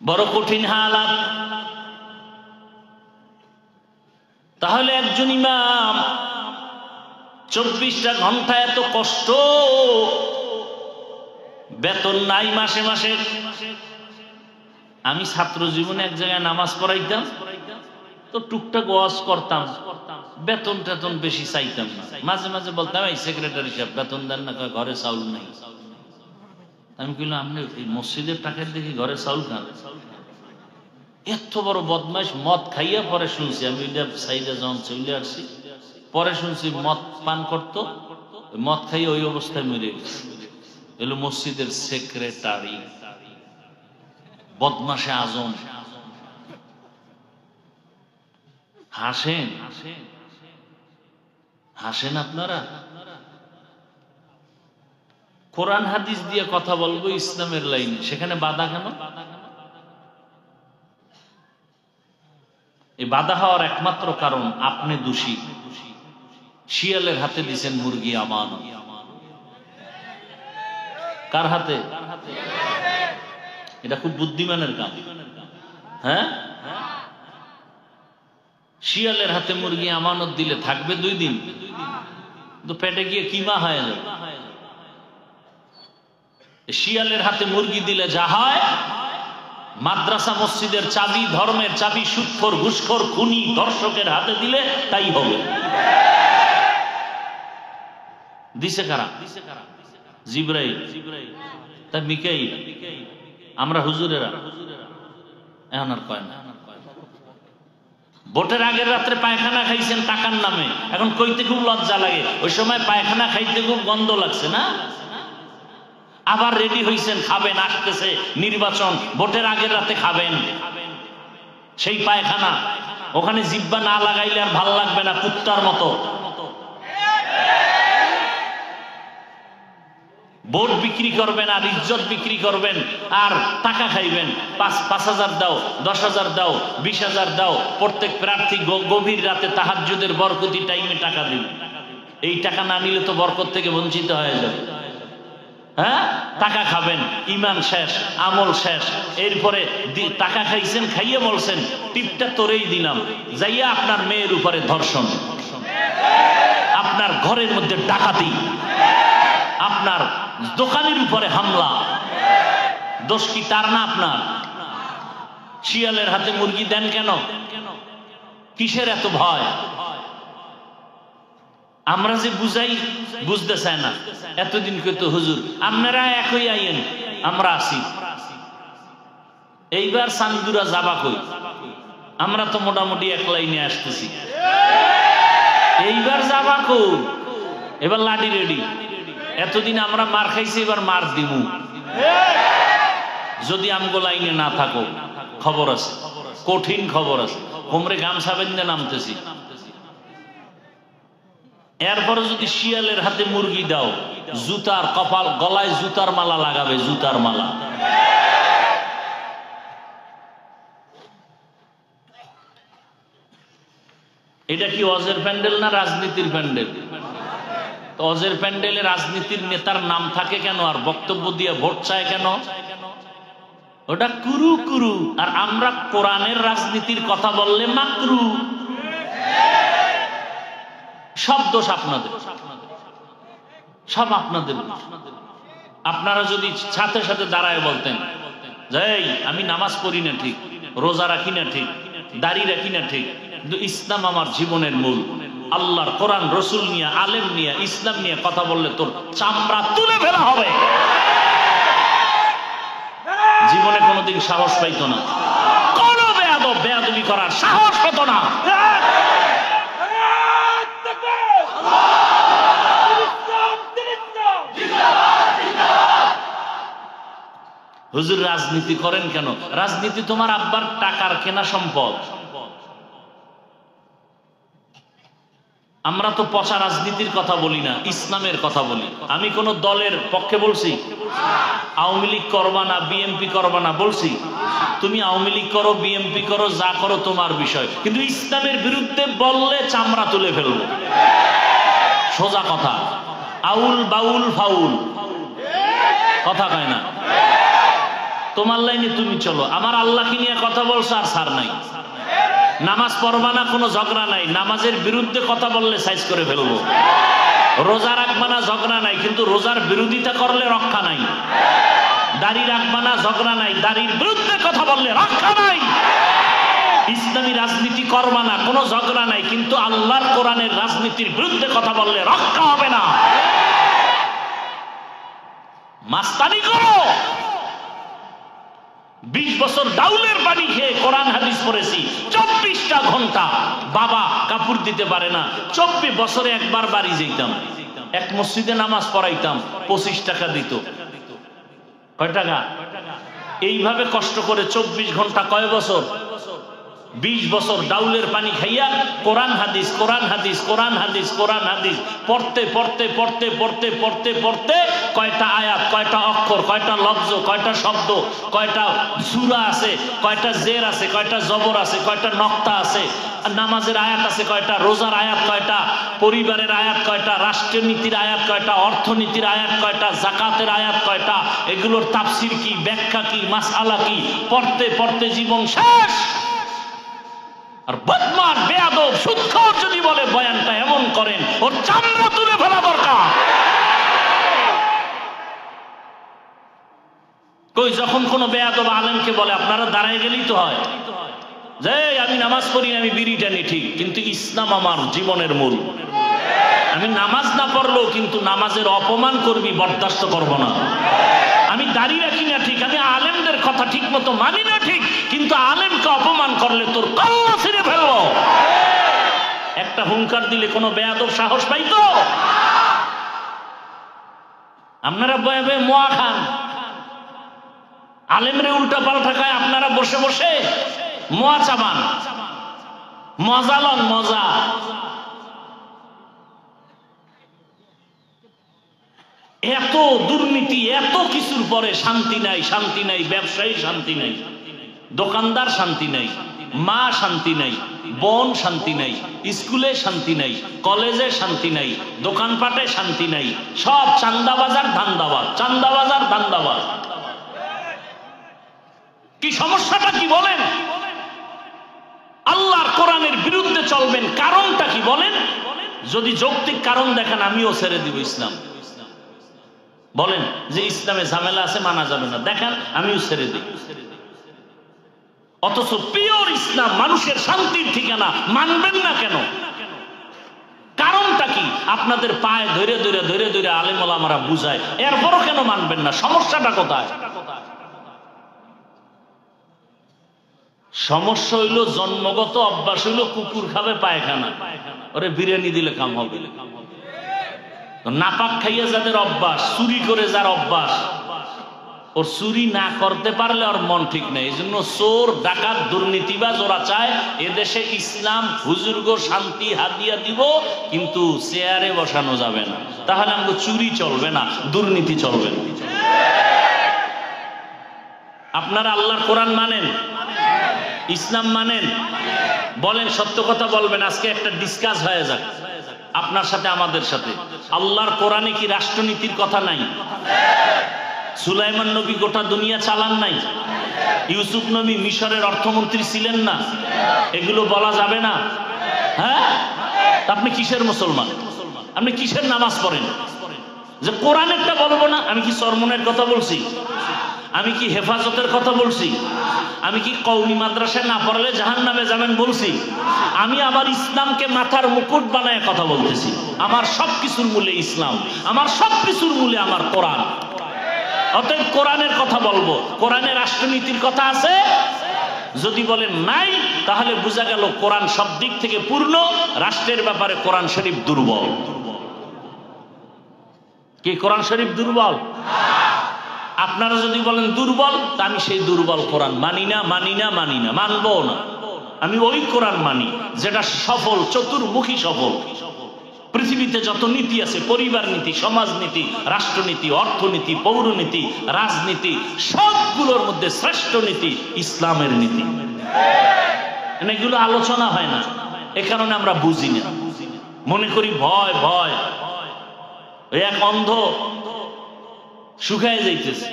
বড় কঠিন হালাত। তাহলে একজন ইমাম 24টা ঘন্টা এত কষ্ট, বেতন নাই মাসে মাসে। আমি ছাত্র জীবনে এক জায়গায় নামাজ পড়াইতাম তো টুকটাক ওয়াজ করতাম, বেতন টেতন বেশি চাইতাম না। মাঝে মাঝে বলতাম এই সেক্রেটারি সাহেব বেতন দেন না, ঘরে চাউল নাই। আমি কইলাম আপনি এই মসজিদের টাকার দেখি ঘরে চাউল খান? এত বড় বদমাইশ। মদ খাইয়া পরে শুনছি, আমি সাইডে যখন চলে আসছি পরে শুনছি মদ পান করতো, মদ খাইয়া ওই অবস্থায় মরে গেছে। এলো মসজিদের সেক্রেটারি, বদমাশে আজম। হাসেন হাসেন আপনারা। কোরআন হাদিস দিয়ে কথা বলবো ইসলামের লাইনে, সেখানে বাধা কেন? এই বাধা হওয়ার একমাত্র কারণ আপনি দোষী। শিয়ালের হাতে দিছেন মুরগি আমানত। কার হাতে? এটা খুব বুদ্ধিমানের কাম। হ্যাঁ, শিয়ালের হাতে মুরগি আমানত দিলে থাকবে 2 দিন, তো পেটে গিয়ে কিমা হয়ে যাবে। শিয়ালের হাতে মুরগি দিলে যা হয়, মাদ্রাসা মসজিদের চাবি, ধর্মের চাবি সুদখোর, ঘুষখোর, খুনি, দর্শকের হাতে দিলে তাই হবে। দিছে কারা? জিবরাইল, তা মিকাইল, আমরা হুজুরেরা এখন আর কয় না। ভোটের আগের রাত্রে পায়খানা খাইছেন টাকার নামে, এখন কইতে খুব লজ্জা লাগে। ওই সময় পায়খানা খাইতে খুব গন্ধ লাগছে না? আবার রেডি হইছেন, খাবেন, আসতেছে নির্বাচন, ভোটের আগের রাতে খাবেন সেই পায়খানা। ওখানে জিব্বা না লাগাইলে আর ভাল লাগবে না, কুত্তার মতো। ভোট বিক্রি করবেন আর ইজ্জত বিক্রি করবেন আর টাকা খাইবেন। 5,000 দাও, 10,000 দাও, 20,000 দাও। প্রত্যেক প্রার্থী গভীর রাতে তাহাজ্জুদের বরকতি টাইমে টাকা দিবে। এই টাকা না নিলে তো বরকত থেকে বঞ্চিত হয়ে যাবে। হ্যাঁ, টাকা খাবেন, ইমান শেষ, আমল শেষ। এরপরে টাকা খাইছেন, খাইয়ে বলছেন টিপটা তোরেই দিলাম, যাইয়া আপনার মেয়ের উপরে ধর্ষণ, আপনার ঘরের মধ্যে ডাকাতি, আপনার দোকানের উপরে হামলা। দোষ কি তার না আপনার? শিয়ালের হাতে মুরগি দেন কেন? কিসের এত ভয়? আমরা যে বুঝাই বুঝতে চায় না। এতদিন কইতো হুজুর আপনারা একই আইন, আমরা আসি, এইবার সান্দুরা যাবা কই? আমরা তো মোটামুটি এক লাইনে আসতেছি, এইবার যাবা কই? এবার লাঠি রেডি। এতদিন আমরা মার খাইছি, এবার মার দিমু। যদি আমগো লাইনে না থাকো, খবর আছে, কঠিন খবর আছে। কোমরে গামছা বেঁধে নামতেছি। এরপরে যদি শিয়ালের হাতে মুরগি দাও, জুতার কপাল, গলায় জুতার মালা লাগাবে, জুতার মালা। এটা কি অজের প্যান্ডেল না রাজনীতির প্যান্ডেল? অজের প্যান্ডেলে রাজনীতির নেতার নাম থাকে কেন আর বক্তব্য দিয়ে ভোট চায় কেন? ওটা কুরু কুরু। আর আমরা কোরআনের রাজনীতির কথা বললে মাকরু। সব দোষ আপনাদের, সব আপনাদের। আপনারা যদি সাথে সাথে দাঁড়ায় বলতেন যে আমি নামাজ পড়ি না ঠিক, রোজা রাখি না ঠিক, দাড়ি রাখি না ঠিক, কিন্তু ইসলাম আমার জীবনের মূল, আল্লাহর কোরআন রসুল নিয়ে, আলেম নিয়ে, ইসলাম নিয়ে কথা বললে তোর চামড়া তুলে ফেলা হবে। জীবনে কোনোদিন সাহস পাইতো না, কোন বেয়াদবি করার সাহস হতো না। হুজুর রাজনীতি করেন কেন? রাজনীতি তোমার আব্বার টাকার কেনা সম্পদ। আমরা তো পচা রাজনীতির কথা বলি না, ইসলামের কথা বলি। আমি কোন দলের পক্ষে বলছি? আওয়ামী লীগ করবা না, বিএনপি করবা না বলছি? তুমি আওয়ামী লীগ করো, বিএনপি করো, যা করো তোমার বিষয়, কিন্তু ইসলামের বিরুদ্ধে বললে চামড়া তুলে ফেলবো। সোজা কথা। আউল বাউল ফাউল কথা কয় না। তোমার লাইনে তুমি চলো, আমার আল্লাহকে নিয়ে কথা বলছো আর সার নাই। নামাজ পড়বা না, কোনো ঝগড়া নাই, নামাজের বিরুদ্ধে কথা বললে সাইজ করে ফেলবো। রোজা রাখবা না, ঝগড়া নাই, কিন্তু রোজার বিরোধিতা করলে রক্ষা নাই। দাড়ি রাখবা না, ঝগড়া নাই, দাড়ির বিরুদ্ধে কথা বললে রক্ষা নাই। ইসলামী রাজনীতি করবা না, কোনো ঝগড়া নাই, কিন্তু আল্লাহর কোরআনের রাজনীতির বিরুদ্ধে কথা বললে রক্ষা হবে না। মাস্তানি করো। 20 বছর ডাউলের পানি খেয়ে কোরআন হাদিস পড়েছি, 24টা ঘন্টা। বাবা কাপড় দিতে পারে না, 24 বছরে একবার বাড়ি যেতাম, এক মসজিদে নামাজ পড়াইতাম, 25 টাকা দিত। কয় টাকা? এইভাবে কষ্ট করে 24 ঘন্টা, কয় বছর? 20 বছর ডাউলের পানি খাইয়া কোরআন হাদিস, কোরআন হাদিস, কোরআন হাদিস, কোরআন হাদিস পড়তে পড়তে পড়তে পড়তে পড়তে পড়তে কয়টা আয়াত, কয়টা অক্ষর, কয়টা লফজ, কয়টা শব্দ, কয়টা সূরা আছে, কয়টা জের আছে, কয়টা জবর আছে, কয়টা নক্তা আছে, নামাজের আয়াত আছে কয়টা, রোজার আয়াত কয়টা, পরিবারের আয়াত কয়টা, রাষ্ট্রনীতির আয়াত কয়টা, অর্থনীতির আয়াত কয়টা, যাকাতের আয়াত কয়টা, এগুলোর তাফসীর কি, ব্যাখ্যা কি, মাসআলা কি, পড়তে পড়তে জীবন শেষ। আর বদমাশ বেয়াদব সুদখোর যদি বলে বয়ানটা এমন করেন, ওর চামড়া তুলে ফেলা দরকার। কই যখন কোন বেয়াদব আলেমকে বলে আপনারা দাঁড়ায় গেলেই তো হয় যে আমি নামাজ পড়ি, আমি বিড়ি টানি, ঠিক, কিন্তু ইসলাম আমার জীবনের মূল। আমি নামাজ না পড়লেও কিন্তু নামাজের অপমান করবি, বরদাস্ত করব না। আমি দাঁড়িয়ে রাখি না ঠিক, আমি আলেমদের কথা ঠিক মতো মানি না ঠিক, কিন্তু আলেমকে অপমান করলে তোর কল্লা ছিঁড়ে ফেলবো। একটা হুঙ্কার দিলে কোনো বেয়াদব সাহস পাইতো? আপনারা বয়ে বয়ে মোয়া খান, আলেমরে উল্টা পাল্টা খায়, আপনারা বসে বসে মোয়া চাবান, মজা লন মজা। এত দুর্নীতি, এত কিছুর পরে শান্তি নাই, শান্তি নাই, ব্যবসায়ী শান্তি নাই, দোকানদার শান্তি নাই, মা শান্তি নাই, বোন শান্তি নাই, স্কুলে শান্তি নাই, কলেজে শান্তি নাই, দোকানপাটে শান্তি নাই, সব চান্দাবাজার ধান্দাবাজ, চান্দাবাজার ধান্দাবাজ। কি সমস্যাটা কি বলেন? আল্লাহর কোরআনের বিরুদ্ধে চলবেন, কারণটা কি বলেন? যদি যৌক্তিক কারণ দেখেন আমিও ছেড়ে দিব ইসলাম। বলেন যে ইসলামে ঝামেলা আছে, মানা যাবে না, দেখেন আমিও ছেড়ে দিই। অথচ পিওর ইসলাম, মানুষের শান্তির ঠিকানা, মানবেন না কেন? কারণটা কি? আপনাদের পায়ে ধরে ধরে ধরে ধরে আলেম ওলামারা বুঝায়, এরপরও কেন মানবেন না? সমস্যাটা কোথায়? সমস্যা হইল জন্মগত অভ্যাস, হইল কুকুর খাবে পায়খানা, ওরে বিরিয়ানি দিলে কাম হবে। নাপাক খাইয়া যাদের অভ্যাস, চুরি করে যার অভ্যাস, ওর চুরি না করতে পারলে ওর মন ঠিক নেই। এই জন্য চোর, ডাকাত, দুর্নীতিবাজ ওরা চায় এদেশে ইসলাম, হুজুরগো শান্তি হাদিয়া দিব, কিন্তু চেয়ারে বসানো যাবে না, তাহলে আমাকে চুরি চলবে না, দুর্নীতি চলবে না। আপনারা আল্লাহর কোরআন মানেন, ইসলাম মানেন? বলেন, সত্য কথা বলবেন। আজকে একটা ডিসকাস হয়ে যাক আপনার সাথে আমাদের সাথে। আল্লাহর কোরআনে কি রাষ্ট্রনীতির কথা নাই? সুলাইমান নবী গোটা দুনিয়া চালান নাই? ইউসুফ নবী মিশরের অর্থমন্ত্রী ছিলেন না? এগুলো বলা যাবে না? হ্যাঁ, আপনি কিসের মুসলমান? আপনি কিসের নামাজ পড়েন যে কোরআনেরটা বলবো না? আমি কি চরমনের কথা বলছি? আমি কি হেফাজতের কথা বলছি? আমি কি কওমি মাদ্রাসায় না পড়লে জাহান্নামে যাবেন বলছি? আমি আমার ইসলামকে মাথার মুকুট বানায় কথা বলতেছি। আমার সবকিছুর মূলে ইসলাম, আমার সবকিছুর মূলে আমার কোরআন। অতএব কোরআনের কথা বলবো। কোরআনে রাষ্ট্রনীতির কথা আছে? যদি বলেন নাই, তাহলে বোঝা গেল কোরআন সব দিক থেকে পূর্ণ, রাষ্ট্রের ব্যাপারে কোরআন শরীফ দুর্বল। কি কোরআন শরীফ দুর্বল? আপনারা যদি বলেন দুর্বল, তা আমি সেই দুর্বল কোরআন মানি না, মানি না, মানি না, মানবো না। আমি ওই কোরআন মানি যেটা সফল, চতুর্মুখী সফল। পৃথিবীতে যত নীতি আছে, পরিবার নীতি, সমাজ নীতি, রাষ্ট্রনীতি, অর্থনীতি, পৌরনীতি, রাজনীতি, সবগুলোর মধ্যে শ্রেষ্ঠ নীতি ইসলামের নীতি। এগুলো আলোচনা হয় না, এ কারণে আমরা বুঝি না, মনে করি ভয় ভয়। এক অন্ধ শুকায় যাইতেছে,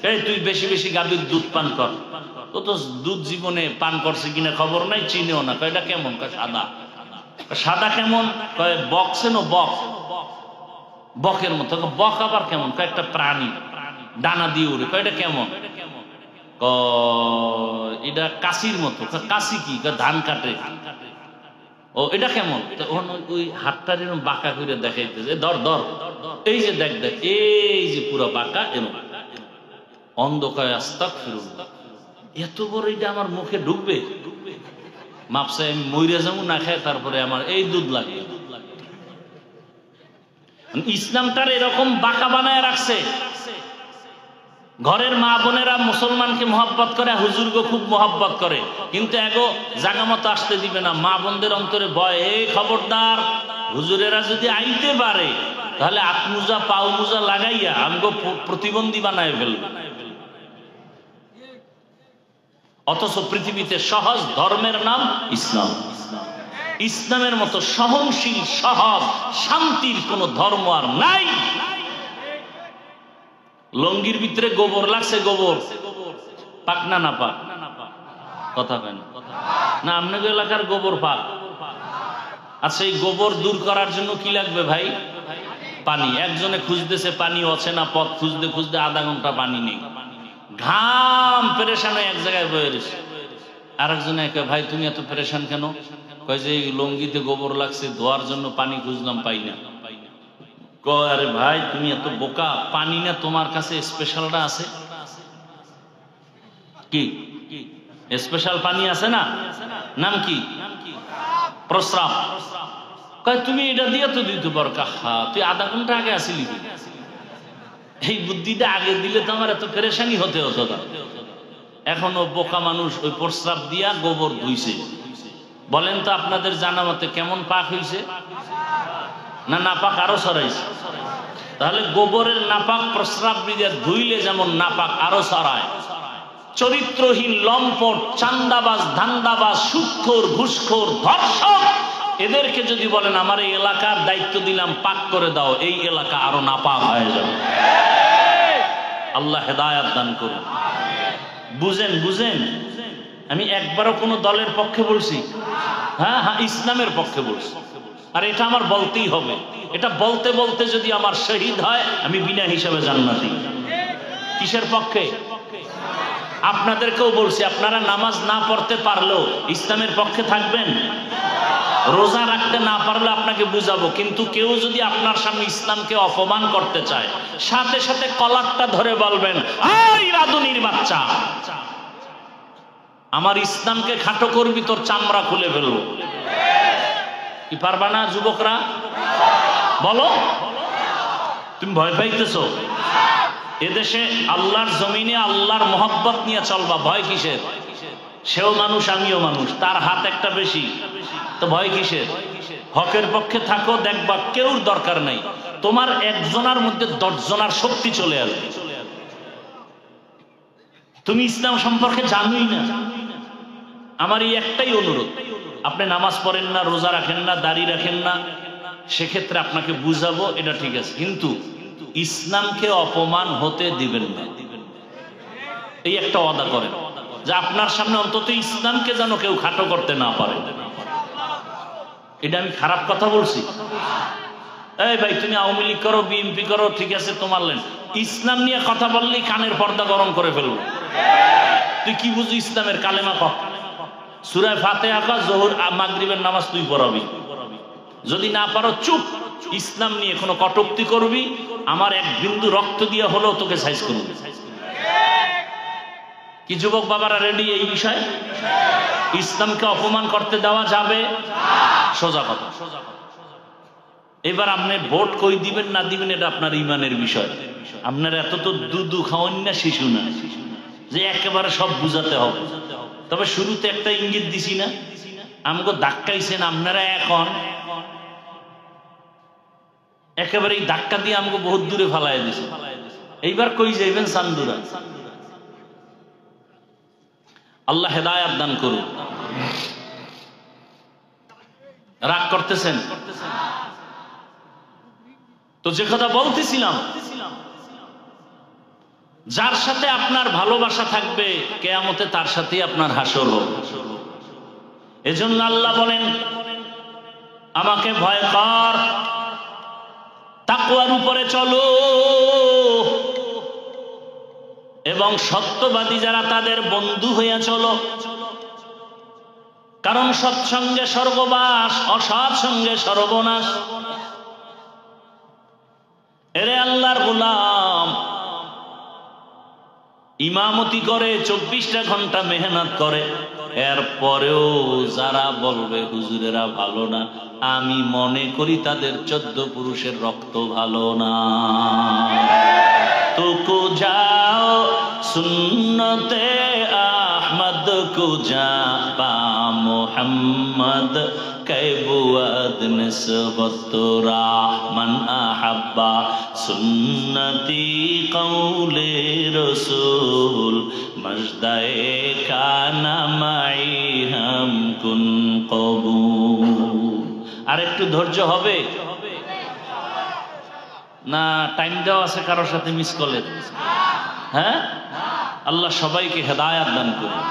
এই তুই বেশি বেশি গাভীর দুধ পান কর। তো তো দুধ জীবনে পান করছে কিনা খবর নাই, চিনেও না। এটা কেমন? সাদা। সাদা কেমন? বক্সেন বক, বকের মতো। বক আবার কেমন? একটা প্রাণী, ডানা দিয়ে উড়ে। এটা কেমন? এটা কাশির মতো। কাশি কি? ধান কাটে। ও এটা কেমন? ওই হাতটার এরকম বাঁকা করে দেখাইতেছে, ধর ধর, এই যে দেখ দেখ, এই যে পুরো বাঁকা, এরকম। অন্ধকারে আস্তাগফিরুল্লাহ, এত বড় এটা আমার মুখে ঢুকবে? মাপসা আমি মইরা যাবো না খায়, তারপরে আমার এই দুধ লাগে। ইসলামটার এরকম বাঁকা বানায় রাখছে। ঘরের মা বোনেরা মুসলমানকে মহব্বত করে, হুজুরকে খুব মহব্বত করে, কিন্তু এগো জাগা মতো আসতে দিবে না। মা বোনদের অন্তরে ভয়, এই খবরদার, হুজুরেরা যদি আইতে পারে তাহলে আত্মুজা পাও মুজা লাগাইয়া আমগো প্রতিবন্ধী বানায় ফেলবে। অথচ পৃথিবীতে সহজ ধর্মের নাম ইসলাম। ইসলামের মতো সহনশীল, সহজ, শান্তির কোন ধর্ম আর নাই। লঙ্গির ভিতরে গোবর লাগছে, গোবর পাক না না পাক? কথা কয় না? আপনাদের এলাকার গোবর পাক। আচ্ছা, এই গোবর দূর করার জন্য কি লাগবে ভাই? পানি। একজনে খুঁজতেছে পানি, অচেনা পথ খুঁজতে খুঁজতে আধা ঘন্টা পানি নেই, ঘাম পেরেশান হয়ে এক জায়গায় বয়ে রয়েছে। আর একজনে ভাই তুমি এত পেরেশান কেন? কয় যে লঙ্গিতে গোবর লাগছে, ধোয়ার জন্য পানি খুঁজলাম, পাই না। আরে ভাই তুমি এত বোকা, পানি না তোমার কাছে স্পেশালটা আছে কি? স্পেশাল পানি আছে না, নাম কি? প্রস্রাব। কয় তুমি এটা দিয়ে তো দিতে পারো। কাহা, তুই আধা ঘন্টা আগে আসিলি, এই বুদ্ধিটা আগে দিলে তো আমার এত পেরেশানি হতে হতো না। এখনো বোকা মানুষ ওই প্রস্রাব দিয়া গোবর ধুইছে। বলেন তো আপনাদের জানা মতে কেমন পাক হইছে? না নাপাক আরো ছড়াইছে? তাহলে গোবরের নাপাক প্রস্রাব দিয়ে ধুইলে যেমন নাপাক আরো ছড়ায়। চরিত্রহীন, লম্পট, চান্দাবাজ, ধান্দাবাজ, সুদখোর, ঘুষখোর, ধর্ষক, এদেরকে যদি বলেন আমার এই এলাকার দায়িত্ব দিলাম, পাক করে দাও, এই এলাকা আরো নাপাক হয়ে যাবে। আল্লাহ হেদায়াত দান করুন। বুঝেন বুঝেন, আমি একবারও কোনো দলের পক্ষে বলছি? হ্যাঁ হ্যাঁ, ইসলামের পক্ষে বলছি। আর এটা আমার বলতেই হবে। এটা বলতে বলতে যদি আমার শহীদ হয়, আমি বিনা হিসাবে জান্নাতি। কিসের পক্ষে? আপনাদেরকেও বলছি, আপনারা নামাজ না পড়তে পারলেও ইসলামের পক্ষে থাকবেন। রোজা রাখতে না পারলে আপনাকে বুঝাবো, কিন্তু কেউ যদি আপনার সামনে ইসলামকে অপমান করতে চায়, সাথে সাথে কলারটা ধরে বলবেন, এই রাধুনির বাচ্চা, আমার ইসলামকে খাটো করবি, তোর চামড়া খুলে ফেলবো। কি পারবা না যুবকরা? বলো, তুমি ভয় পাইতেছো? এদেশে আল্লাহর জমিনে আল্লাহর মহব্বত নিয়ে চলবা, ভয় কিসের? সেও মানুষ, আমিও মানুষ, তার হাত একটা বেশি, তো ভয় কিসের? হকের পক্ষে থাকো, দেখবা কেউর দরকার নাই, তোমার একজনের মধ্যে 10 জনের শক্তি চলে আসবে। তুমি ইসলাম সম্পর্কে জানোই না। আমার এই একটাই অনুরোধ, আপনি নামাজ পড়েন না, রোজা রাখেন না, দাড়ি রাখেন না, সেক্ষেত্রে আপনাকে বুঝাবো, এটা ঠিক আছে, কিন্তু ইসলামকে অপমান হতে দিবেন না। এই একটা ওয়াদা করেন যে আপনার সামনে অন্তত ইসলামকে যেন কেউ খাটো করতে না পারে। এটা আমি খারাপ কথা বলছি? এই ভাই, তুমি আওয়ামী লীগ করো, বিএনপি করো, ঠিক আছে, তোমার লেন, ইসলাম নিয়ে কথা বললেই কানের পর্দা গরম করে ফেলবো। তুই কি বুঝি ইসলামের? কালেমা কহ, সূরা ফাতিহা কহ, যোহর মাগরিবের নামাজ তুই পড়াবি, যদি না পারো চুপ। ইসলাম নিয়ে কোনো কটূক্তি করবি, আমার এক বিন্দু রক্ত দিয়ে হলেও তোকে সাইজ করবি। কি যুবক বাবারা রেডি এই বিষয়ে? ইসলামকে অপমান করতে দেওয়া যাবে? সোজা কথা। এবার আপনি ভোট কই দিবেন না দিবেন, এটা আপনার ইমানের বিষয়। আপনার এত তো দুধু খাওয়ান না, শিশু না যে একেবারে সব বুঝাতে হবে। তবে শুরুতে একটা ইঙ্গিত দিছি না, আমাকে ধাক্কাইছেন আপনারা, এখন একেবারে এই ধাক্কা দিয়ে আমাকে বহুত দূরে ফালাই দিছে। এইবার কই যাইবেন? চান্দুরা। আল্লাহ হেদায়াত দান করুন। রাগ করতেছেন তো? যে কথা বলতেছিলাম, যার সাথে আপনার ভালোবাসা থাকবে কিয়ামতে তার সাথেই আপনার হাসর হবে। এজন্য আল্লাহ বলেন, আমাকে ভয় কর, তাকওয়ার উপরে চলো, এবং সত্যবাদী যারা তাদের বন্ধু হইয়া চলো। কারণ সৎসঙ্গে স্বর্গবাস, অসৎ সঙ্গে সর্বনাশ। এরে আল্লাহর গোলাম, ইমামতি করে 24টা ঘন্টা মেহনত করে, এরপরেও যারা বলবে হুজুরেরা ভালো না, আমি মনে করি তাদের 14 পুরুষের রক্ত ভালো না। তো কো যাও সুন্নতে আহমদ কো যা বা মোহাম্মদ कैबुअद निस्बत रहमान अहब्बा सुन्नती कौले रसूल मजदाए काना माई हम कुन कबूल। আর একটু ধৈর্য হবে না? টাইম দেওয়া আছে কারোর সাথে মিস কলের? হ্যাঁ, আল্লাহ সবাইকে হেদায়াত দান করুন।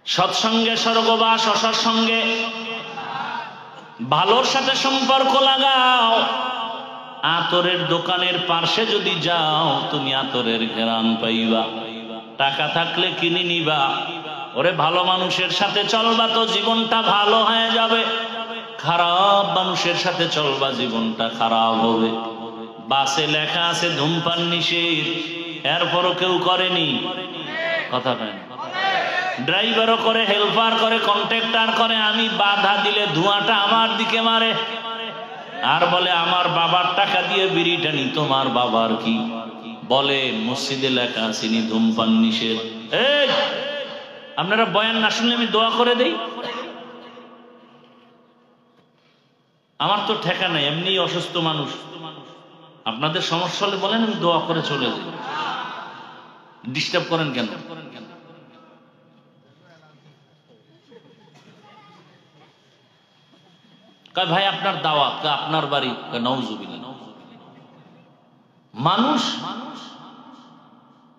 সৎসঙ্গে স্বর্গবাস, অসৎসঙ্গে ভালোর সাথে সম্পর্ক লাগাও। আতরের দোকানের পাশে যদি যাও, তুমি আতরের ঘেরান পাইবা। টাকা থাকলে কিনে নিবা। ওরে ভালো মানুষের সাথে চলবা তো জীবনটা ভালো হয়ে যাবে। খারাপ মানুষের সাথে চলবা, জীবনটা খারাপ হবে। বাসে লেখা আছে ধূমপান নিষেধ, এরপরও কেউ করেনি, কথা কয় না। ড্রাইভারও করে, হেল্পার করে, কন্ট্রাক্টর করে। আমি বাধা দিলে ধোঁয়াটা আমার দিকে মারে আর বলে আমার বাবার টাকা দিয়ে বিড়ি টানি। তোমার বাবার কি? বলে মসজিদে লেখা আছে নি ধূমপান নিষেধ। এই আপনারা বয়ান না শুনলে আমি দোয়া করে দেই? আমার তো ঠেকা নাই, এমনি অসুস্থ মানুষ। আপনাদের সমস্যা হলে বলেন, আমি দোয়া করে চলে যাই। ডিস্টার্ব করেন কেন? ভাই আপনার দাওয়াত, আপনার বাড়ি, নাউজুবিল্লাহ। মানুষ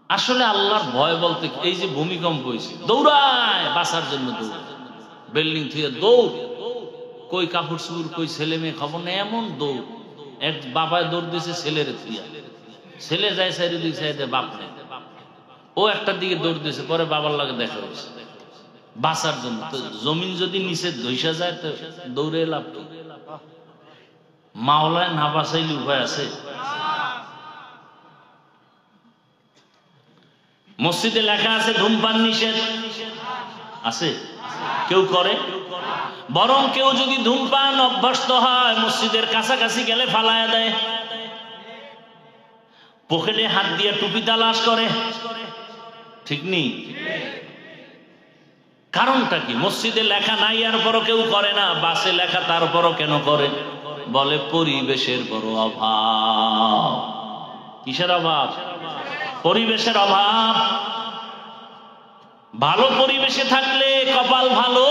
আসলে আল্লাহর ভয় বলতে, এই যে ভূমিকম্প হয়েছে দৌড়ায় বাঁচার জন্য, দৌড়, বিল্ডিং থেকে দৌড়, কই কাপড় চুপড়, কই ছেলে মেয়ে খবর নেই, এমন দৌড়। এক বাবায় দৌড় দিয়েছে ছেলের থিয়া, ছেলে যায় সাইড দিকে সাইডে, বাপ নেই, ও একটা দিকে দৌড় দিয়েছে, পরে বাবার লাগে দেখা হয়েছে বাঁচার জন্য। তো জমিন যদি নিচে ধইসা যায় তো দৌড়ে লাভ কি? মাওলায় না বাঁচাইলে উপায় আছে? মসজিদে লেখা আছে ধূমপান নিষেধ, আছে? কেউ করে? বরং কেউ যদি ধূমপান অভ্যস্ত হয়, মসজিদের কাছাকাছি গেলে ফালায়া দেয়, পকেটে হাত দিয়ে টুপি তালাশ করে, ঠিক নেই? কারণটা কি? মসজিদে লেখা নাই এরপরও কেউ করে না, বাসে লেখা তারপরও কেন করে? বলে পরিবেশের বড় অভাব। কিসের অভাব? পরিবেশের অভাব। ভালো পরিবেশে থাকলে কপাল ভালো।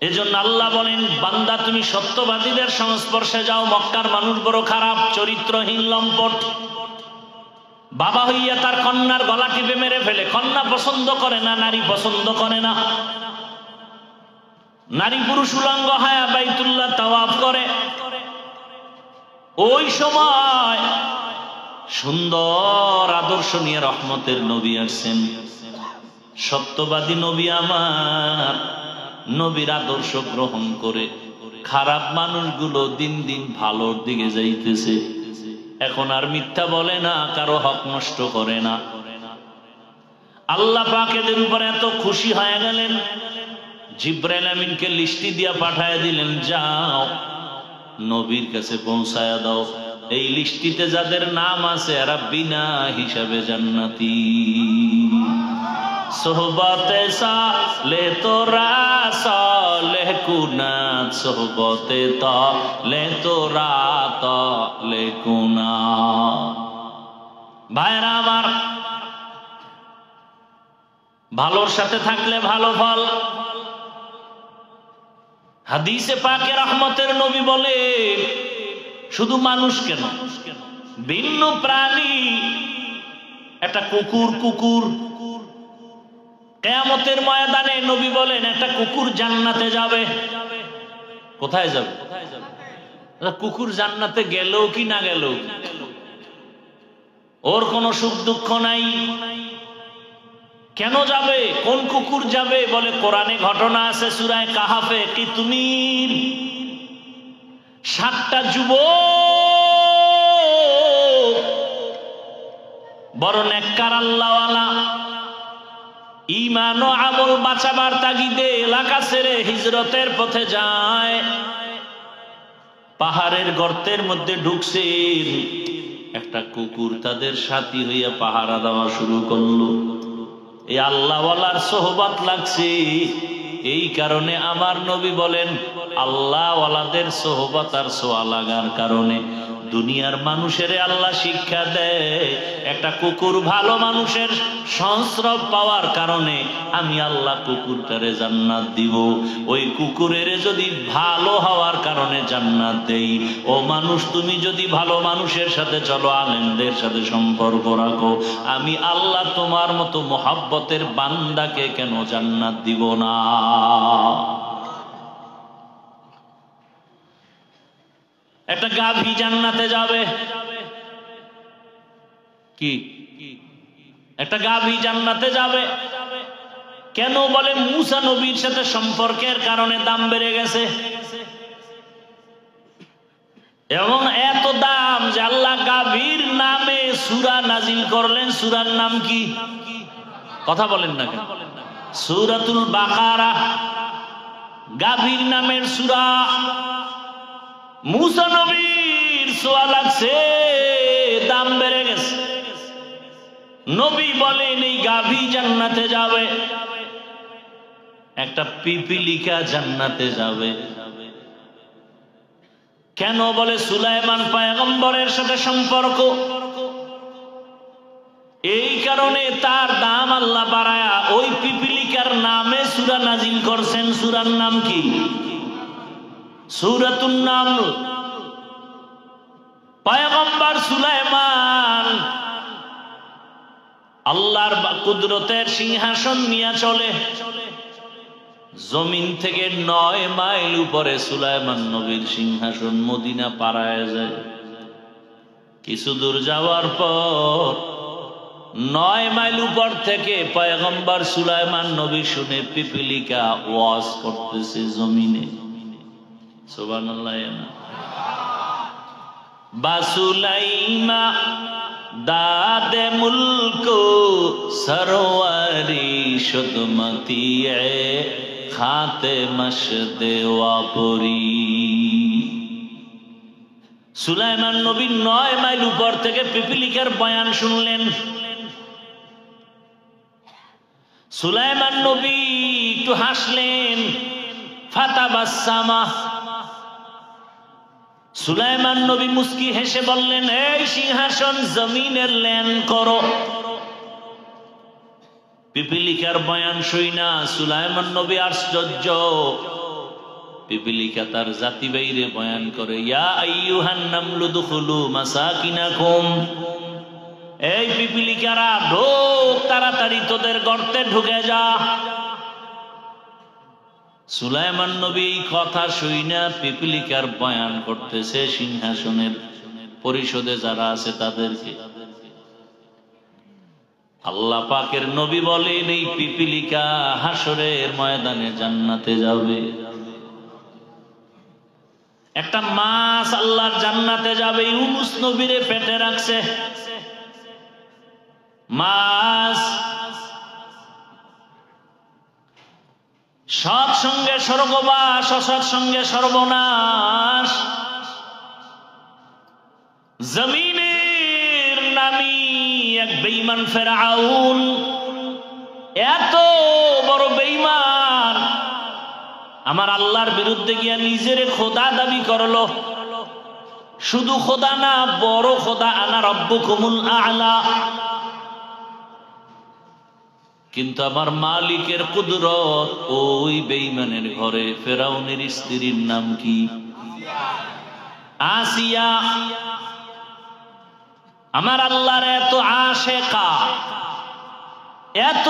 এজন্য আল্লাহ বলেন, বান্দা তুমি সত্যবাদীদের সংস্পর্শে যাও। মক্কার মানুষ বড় খারাপ, চরিত্রহীন, লম্পট। বাবা হইয়া তার কন্যার গলা টিপে মেরে ফেলে। কন্যা পছন্দ করে না, নারী পছন্দ করে না। নারী পুরুষ উলঙ্গ হয় বাইতুল্লাহ তাওয়াফ করে। ওই সময় সুন্দর আদর্শ নিয়ে রহমতের নবী আসছেন, সত্যবাদী নবী আমার। নবীর আদর্শ গ্রহণ করে খারাপ মানুষগুলো দিন দিন ভালোর দিকে যাইতেছে। এখন আর মিথ্যা বলে না, কারো হক নষ্ট করে না। আল্লাহ পাক এদের উপর এত খুশি হয়ে গেলেন, জিবরাইল আমিনকে লিস্টি দিয়া পাঠায় দিলেন, যাও নবীর কাছে পৌঁছায়া দাও, এই লিস্টিতে যাদের নাম আছে এরা বিনা হিসাবে জান্নাতি। সোহবতে সালে তোরা সালেহ কুনাত, সোহবতে তালে তোরা তালে কুনাত। ভাইরা আমার, ভালোর সাথে থাকলে ভালো ফল। হাদিসে পাকে রহমতের নবী বলে, শুধু মানুষ কেন, ভিন্ন প্রাণী, একটা কুকুর কিয়ামতের ময়দানে নবী বলেন একটা কুকুর জান্নাতে যাবে। কোথায় যাবে? কুকুর জান্নাতে গেলেও কি না গেলেও, ওর কোনো সুখ দুঃখ নাই। কেন যাবে? কোন কুকুর যাবে? বলে কোরআনে ঘটনা আছে সূরা কাহাফে, কিতমির, 7টা যুবক বড় নেককার আল্লাহওয়ালা, ঈমান ও আমল বাঁচাবার তাগিদে এলাকা ছেড়ে হিজরতের পথে যায়। পাহাড়ের গর্তের মধ্যে ঢুকছে, একটা কুকুর তাদের সাথী হইয়া পাহারা দেওয়া শুরু করলো। এই আল্লাহওয়ালার সোহবত লাগছে, এই কারণে আমার নবী বলেন, আল্লাহওয়ালাদের সোহবত আর সোয়া লাগার কারণে দুনিয়ার মানুষের আল্লাহ শিক্ষা দেয়, একটা কুকুর ভালো মানুষের সংস্রব পাওয়ার কারণে আমি আল্লাহ কুকুরটারে জান্নাত দিব। ওই কুকুরের যদি ভালো হওয়ার কারণে জান্নাত দেই, ও মানুষ তুমি যদি ভালো মানুষের সাথে চলো, আলেমদের সাথে সম্পর্ক রাখো, আমি আল্লাহ তোমার মতো মোহাব্বতের বান্দাকে কেন জান্নাত দিব না? একটা গাভী জান্নাতে যাবে, কি একটা গাভী জান্নাতে যাবে, কেন? বলে মুসা নবীর সাথে সম্পর্কের কারণে দাম বেড়ে গেছে। এবং এত দাম যে আল্লাহ গাভীর নামে সূরা নাজিল করলেন। সূরার নাম কি? কথা বলেন না কেন? সূরাতুল বাকারা, গাভীর নামের সূরা। মুসা নবীর ছোঁয়া লাগছে, দাম বেড়ে গেছে। নবী বলেন এই গাভী জান্নাতে যাবে, একটা পিপিলিকা জান্নাতে যাবে। কেন? বলে সুলাইমান পয়গম্বরের সাথে সম্পর্ক, এই কারণে তার দাম আল্লাহ বাড়ায়া ওই পিপিলিকার নামে সূরা নাজিল করছেন। সূরার নাম কি? সূরাতুন নামল। পয়গম্বর সুলাইমান আল্লাহর কুদরতের সিংহাসন নিয়ে চলে। জমিন থেকে 9 মাইল উপরে সুলাইমান নবীর সিংহাসন মদিনা পাড়ায় যায়। কিছু দূর যাওয়ার পর 9 মাইল উপর থেকে পয়গম্বর সুলাইমান নবী শুনে পিপিলিকা ওয়াজ করতেছে জমিনে। সুবহানাল্লাহ। বাসুলাইমা দাদে মুলক সরওয়ারি শুদমতি খাতে মশদে ওয়াপুরি। সুলাইমান নবী 9 মাইল উপর থেকে পিপিলিকার বয়ান শুনলেন। সুলাইমান নবী একটু হাসলেন, ফাতাবাসসামা। সুলাইমান নবী মুস্কি হেসে বললেন, এই সিংহাসন জমিনের লেন করো। পিপিলিকার বয়ান শুইনা সুলাইমান নবী আশ্চর্য। পিপিলিকা তার জাতি বাইরে বয়ান করে, ইয়া আইয়ুহান নামলু দুখুলু মাসাকিনাকুম। এই পিপিলিকারা ঢোক, তাড়াতাড়ি তোদের গর্তে ঢুকে যা। সুলাইমান নবী কথা শুইনা পিপিলিকার বয়ান করতেছে সিংহাসনের পরিষদে যারা আছে তাদেরকে। আল্লাহ পাকের নবী বলেন এই পিপিলিকা হাসরের ময়দানে জান্নাতে যাবে। একটা মাছ আল্লাহর জান্নাতে যাবে, ইউনুস নবীরে পেটে রাখছে। মাছ সৎ সঙ্গে স্বর্গবাস, অসৎ সঙ্গে সর্বনাশ। জমিনের নামি এক বেঈমান ফেরাউন, এত বড় বেঈমান, আমার আল্লাহর বিরুদ্ধে গিয়া নিজের খোদা দাবি করলো। শুধু খোদা না, বড় খোদা, আনা রব্বুকুমুল আ'লা। কিন্তু আমার মালিকের কুদরত ওই বেঈমানের ঘরে। ফেরাউনের স্ত্রীর নাম কি? আসিয়া। আমার আল্লাহর এত আশেকা, এত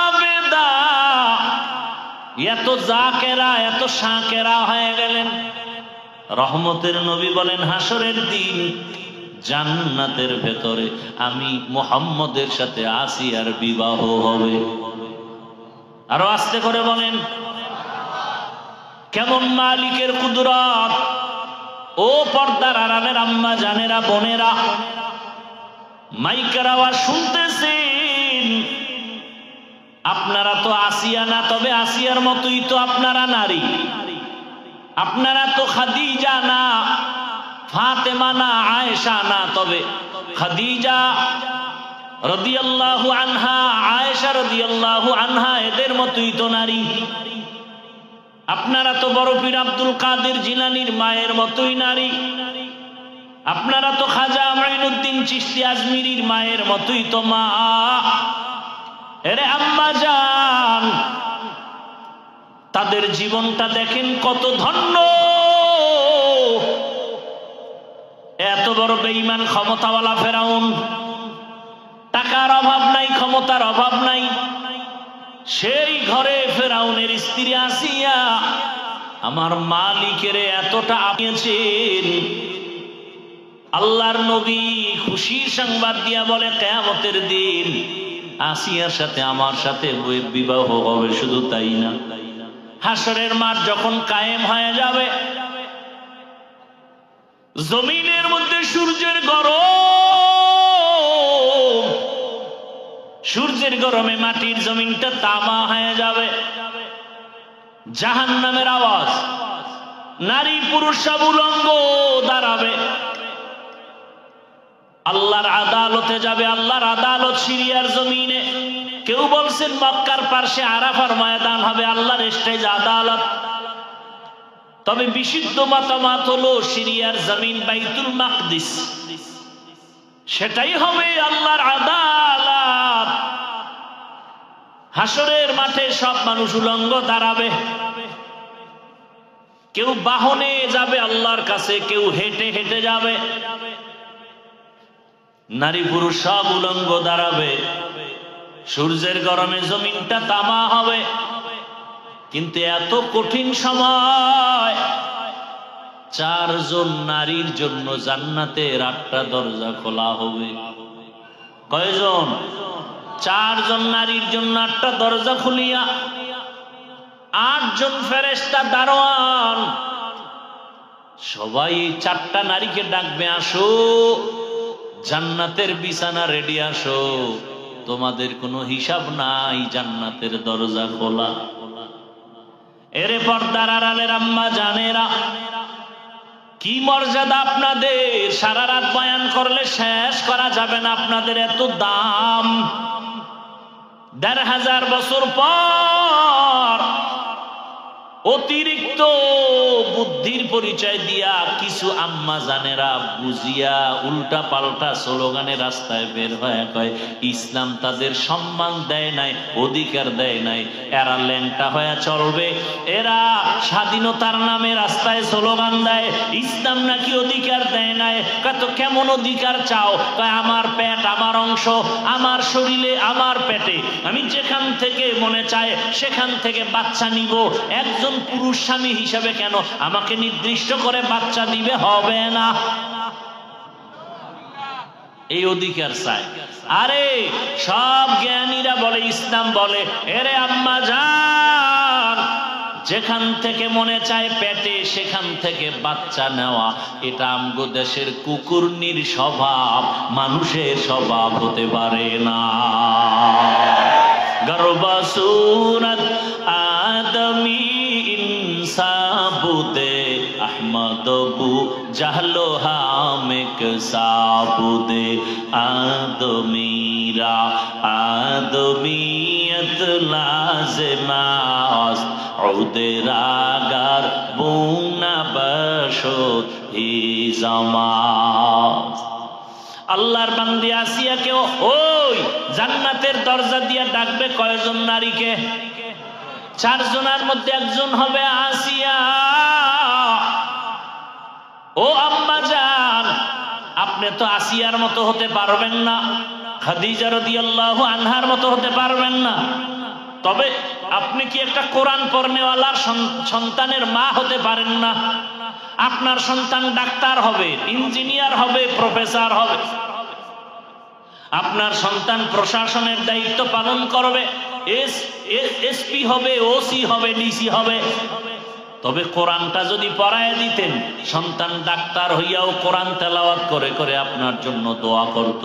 আবেদা, এত জাকেরা, এত শাকেরা হয়ে গেলেন। রহমতের নবী বলেন হাসরের দিন জান্নাতের ভেতরে আমি মুহাম্মদের সাথে আসিয়ার বিবাহ হবে। আরো আস্তে করে বলেন, কেমন মালিকের কুদরত! ও পর্দার আড়ালের আম্মা জানেরা, বোনেরা, মাইকের আওয়াজ শুনতেছেন। আপনারা তো আসিয়া না, তবে আসিয়ার মতোই তো আপনারা নারী। আপনারা তো খাদিজা না, ফাতেমা না, আয়েশা না, তবে খাদিজা রাদিয়াল্লাহু আনহা, আয়েশা রাদিয়াল্লাহু আনহা, এদের মতোই তো নারী। আপনারা তো বড় পীর আব্দুল কাদের জিলানীর মায়ের মতোই নারী। আপনারা তো খাজা মাইনুদ্দিন চিশতি আজমিরির মায়ের মতোই তো মা। এরে আম্মা জান, তাদের জীবনটা দেখেন কত ধন্য। এত বড় বেঈমান ক্ষমতাওয়ালা ফেরাউন, টাকার অভাব নাই, ক্ষমতার অভাব নাই। সেই ঘরে ফেরাউনের স্ত্রী আসিয়া আমার মালিকের এতটা আপনিয়েছেন। আল্লাহর নবী খুশির সংবাদ দিয়া বলে, কিয়ামতের দিন আসিয়ার সাথে আমার সাথে বিবাহ হবে। শুধু তাই না, হাসরের মাঠ যখন কায়েম হয়ে যাবে, জমিনের মধ্যে সূর্যের গরম, সূর্যের গরমে মাটির জমিনটা তামা হয়ে যাবে। জাহান্নামের আওয়াজ, নারী পুরুষ সব উলঙ্গ দাঁড়াবে, আল্লাহর আদালতে যাবে। আল্লাহর আদালত সিরিয়ার জমিনে। কেউ বলছেন মক্কার পার্শ্বে আরাফার ময়দান হবে আল্লাহর স্টেজ আদালত। তবে বিশুদ্ধ মতামত হলো সিরিয়ার জমিন বাইতুল মাকদিস, সেটাই হবে আল্লাহর আদালত। হাসরের মাঠে সব মানুষ উলঙ্গ দাঁড়াবে। কেউ বাহনে যাবে আল্লাহর কাছে, কেউ হেঁটে হেঁটে যাবে। নারী পুরুষ সব উলঙ্গ দাঁড়াবে। সূর্যের গরমে জমিনটা তামা হবে। কিন্তু এত কঠিন সময়, 4 জন নারীর জন্য জান্নাতের 8টা দরজা খোলা হবে। কয়জন? 4 জন নারীর জন্য 8টা দরজা খুলিয়া 8 জন ফেরেশতা দারোয়ান সবাই 4টা নারীকে ডাকবে, আসো জান্নাতের বিছানা রেডি, আসো, তোমাদের কোনো হিসাব নাই, জান্নাতের দরজা খোলা। এরে পর্দার আড়ালের আম্মা জানেরা, কি মর্যাদা আপনাদের! সারা রাত বয়ান করলে শেষ করা যাবে না। আপনাদের এত দাম। 1500 বছর পর অতিরিক্ত বুদ্ধির পরিচয় দিয়া কিছু আম্মা জানেরা বুঝিয়া উল্টা পাল্টা স্লোগানে রাস্তায় বের হয়ে কয় ইসলাম তাদের সম্মান দেয় নাই, অধিকার দেয় নাই, এরা ল্যাংটা হয়ে চলবে, এরা স্বাধীনতার নামে রাস্তায় স্লোগান দেয়, ইসলাম নাকি অধিকার দেয় নাই। কত কেমন অধিকার চাও? কয় আমার পেট, আমার অংশ, আমার শরীরে, আমার পেটে আমি যেখান থেকে মনে চায় সেখান থেকে বাচ্চা নিব। একজন পুরুষ স্বামী হিসাবে কেন আমাকে নির্দিষ্ট করে বাচ্চা দিবে? হবে না। এই অধিকার চাই। আরে সব জ্ঞানীরা বলে, ইসলাম বলে, এরে আম্মা জান, যেখান থেকে মনে চায় পেটে সেখান থেকে বাচ্চা নেওয়া, এটা আমগো দেশের কুকুরনির স্বভাব, মানুষের স্বভাব হতে পারে না। গর্বসুরত আদমি ইনসাবুদে আহমদবু জাহলো হামেক সাবুদে আদমিরা আদমিয়ত লাজমাস উদরাগার বুনা বশত হি জামাস। আল্লাহর বান্দি আসিয়াকে ওই জান্নাতের দরজা দিয়া ডাকবে কয়জন নারীকে? 4 জনের মধ্যে একজন হবে আসিয়া। ও আম্মা জান, আপনি তো আসিয়ার মতো হতে পারবেন না, খাদিজা রাদিয়াল্লাহু আনহার মতো হতে পারবেন না, তবে আপনি কি একটা কোরআন পড়নেওয়ালার সন্তানের মা হতে পারেন না? আপনার সন্তান ডাক্তার হবে, ইঞ্জিনিয়ার হবে, প্রফেসর হবে, আপনার সন্তান প্রশাসনের দায়িত্ব পালন করবে, এসপি হবে, ওসি হবে, ডিসি হবে। তবে কোরআনটা যদি পড়ায় দিতেন, সন্তান ডাক্তার হইয়াও কোরআন তেলাওয়াত করে করে আপনার জন্য দোয়া করত,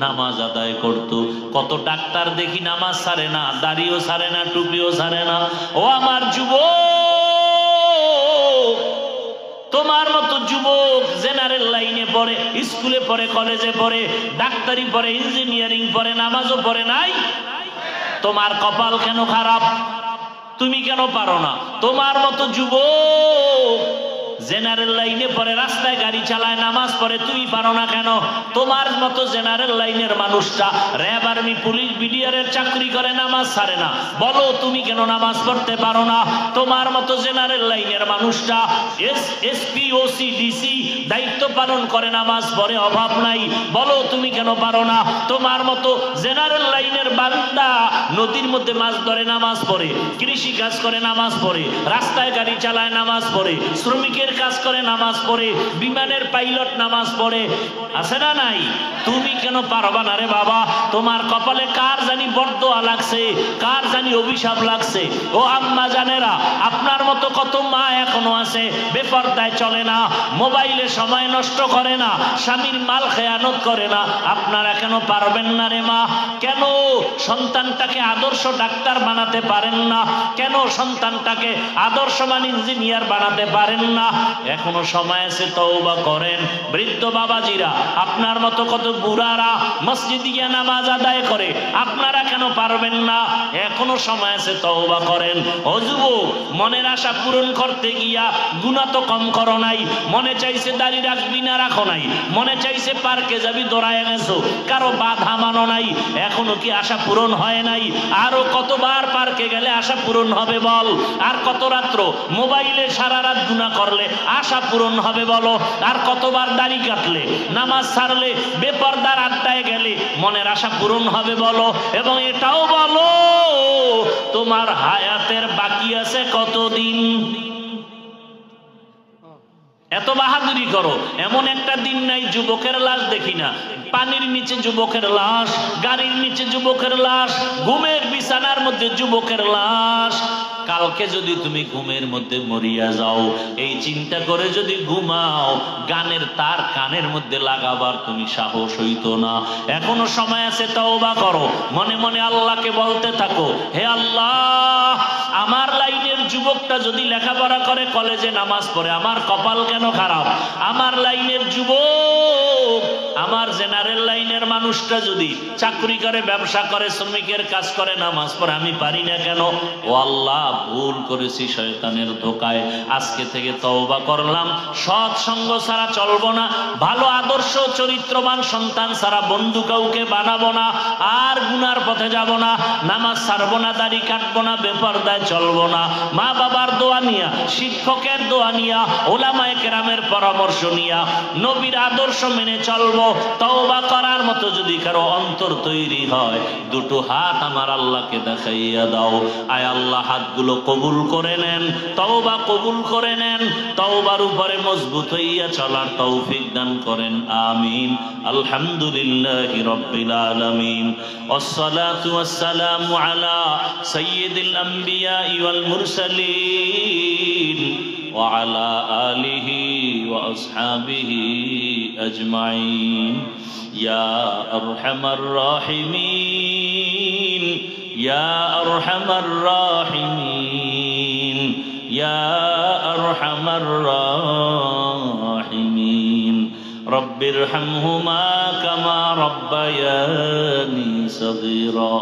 নামাজ আদায় করত। কত ডাক্তার দেখি নামাজ ছাড়ে না, দাড়িও ছাড়ে না, টুপিও ছাড়ে না। ও আমার যুবক, তোমার মতো যুবক জেনারেল লাইনে পড়ে, স্কুলে পড়ে, কলেজে পড়ে, ডাক্তারি পড়ে, ইঞ্জিনিয়ারিং পড়ে, নামাজও পড়ে নাই। তোমার কপাল কেন খারাপ? তুমি কেন পারো না? তোমার মতো যুবক জেনারেল লাইনে পড়ে, রাস্তায় গাড়ি চালায়, নামাজ পড়ে, তুমি পারো না কেন? তোমার মতো জেনারেল লাইনের মানুষটা র্যাব, আর্মি, পুলিশ, বিডিআরের চাকরি করে, নামাজ ছাড়ে না, বলো তুমি কেন নামাজ পড়তে পারো না? তোমার মতো জেনারেল লাইনের মানুষটা এসপি, ওসি, ডিসি দায়িত্ব পালন করে, নামাজ পড়ে, অভাব নাই, বলো তুমি কেন পারো না? তোমার মতো জেনারেল লাইনের বান্দা নদীর মধ্যে মাছ ধরে নামাজ পড়ে, কৃষি কাজ করে নামাজ পড়ে, রাস্তায় গাড়ি চালায় নামাজ পড়ে, শ্রমিকের কাজ করে নামাজ পড়ে, বিমানের পাইলট নামাজ পড়ে, আছে না নাই? তুমি কেন পারবা না রে বাবা? তোমার কপালে কার জানি বরদোয়া লাগছে, কার জানি অভিশাপ লাগছে। ও আম্মা জানেরা, আপনার মতো কত মা এখনো আছে বেপরদায় চলে না, মোবাইলে সময় নষ্ট করে না, স্বামীর মাল খেয়ানত করে না। আপনারা কেন পারবেন না রে মা? কেন সন্তানটাকে আদর্শ ডাক্তার বানাতে পারেন না? কেন সন্তানটাকে আদর্শমান ইঞ্জিনিয়ার বানাতে পারেন না? এখনো সময় আছে, তওবা করেন। বৃদ্ধ বাবাজিরা, আপনার মতো কত বুড়ারা মসজিদে গিয়ে নামাজ আদায় করে, আপনারা কেন পারবেন না? এখনো সময় আছে, তওবা করেন। ও যুবক, মনের আশা পূরণ করতে গিয়া গুনাহ তো কম করো নাই। মনে চাইছে দাড়ি রাখবি না, রাখো নাই। মনে চাইছে পার্কে যাবি, দৌড়ায় গেছো, কারো বাধা মানো নাই। এখনো কি আশা পূরণ হয় নাই? আরো কতবার পার্কে গেলে আশা পূরণ হবে বল? আর কত রাত্র মোবাইলে সারা রাত গুনাহ করলে আশা পূরণ হবে বলো? আর কতবার দাড়ি কাটলে, নামাজ ছাড়লে, বেপরদার আড্ডায় গেলে মনের আশা পূরণ হবে বলো? এবং এটাও বলো, তোমার হায়াতের বাকি আছে কতদিন? এত বাহাদুরি করো, এমন একটা দিন নাই যুবকের লাশ দেখি না। পানির নিচে যুবকের লাশ, গাড়ির নিচে যুবকের লাশ, ঘুমের বিছানার মধ্যে যুবকের লাশ। কালকে যদি তুমি ঘুমের মধ্যে মরিয়া যাও, এই চিন্তা করে যদি ঘুমাও, গানের তার কানের মধ্যে লাগাবার তুমি সাহস হইতো না। এখনো সময় আছে, তওবা করো। মনে মনে আল্লাহকে বলতে থাকো, হে আল্লাহ, আমার লাইনের যুবকটা যদি লেখাপড়া করে, কলেজে নামাজ পড়ে, আমার কপাল কেন খারাপ? আমার লাইনের যুবক, আমার জেনারেল লাইনের মানুষটা যদি চাকরি করে, ব্যবসা করে, শ্রমিকের কাজ করে, নামাজ পড়ে, আমি পারি না কেন? ও আল্লাহ, ভুল করেছি শয়তানের ধোকায়। আজকে থেকে তওবা করলাম, সৎ সঙ্গ ছাড়া চলবো না, ভালো আদর্শ চরিত্রবান সন্তান ছাড়া বন্ধু কাউকে বানাবো না, আর গুনার পথে যাব না, নামাজ ছাড়বো না, দাড়ি কাটবো না, বেপরদায় চলবো না। মা বাবার দোয়া নিয়া, শিক্ষকের দোয়া নিয়া, ওলামায়ে কেরামের পরামর্শ নিয়া, নবীর আদর্শ মেনে চলবো। তওবা করার মতো যদি কারো অন্তর তৈরি হয়, দুটো হাত আমার আল্লাহকে দেখাইয়া দাও। আয় আল্লাহ, হাতগুলো কবুল করে নেন, তওবা কবুল করে নেন, তওবার উপরে মজবুত হইয়া চলার তৌফিক দান করেন। আমিন। আলহামদুলিল্লাহি রাব্বিল আলামিন, ওয়াসসালাতু ওয়াসসালামু আলা সাইয়্যিদিল আমবিয়া ওয়াল মুরসালিন ওয়া আলা আলিহি ওয়া আসহাবিহি আজমাইন। ইয়া আরহামার রাহিমিন, ইয়া আরহামার রাহিমিন, ইয়া আরহামার রাহিমিন। রব্বিরহামহুমা কামা রব্বায়ানি সগীরা।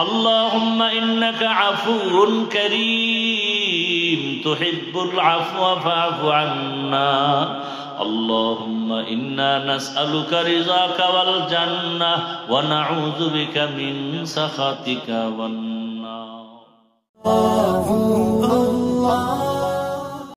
আল্লাহুম্মা ইন্নাকা আফুউন কারীম, তুহিব্বুল আফওয়া ফা'ফু আন্না। اللهم إنا نسألك رضاك والجنة ونعوذ بك من سخطك والنار.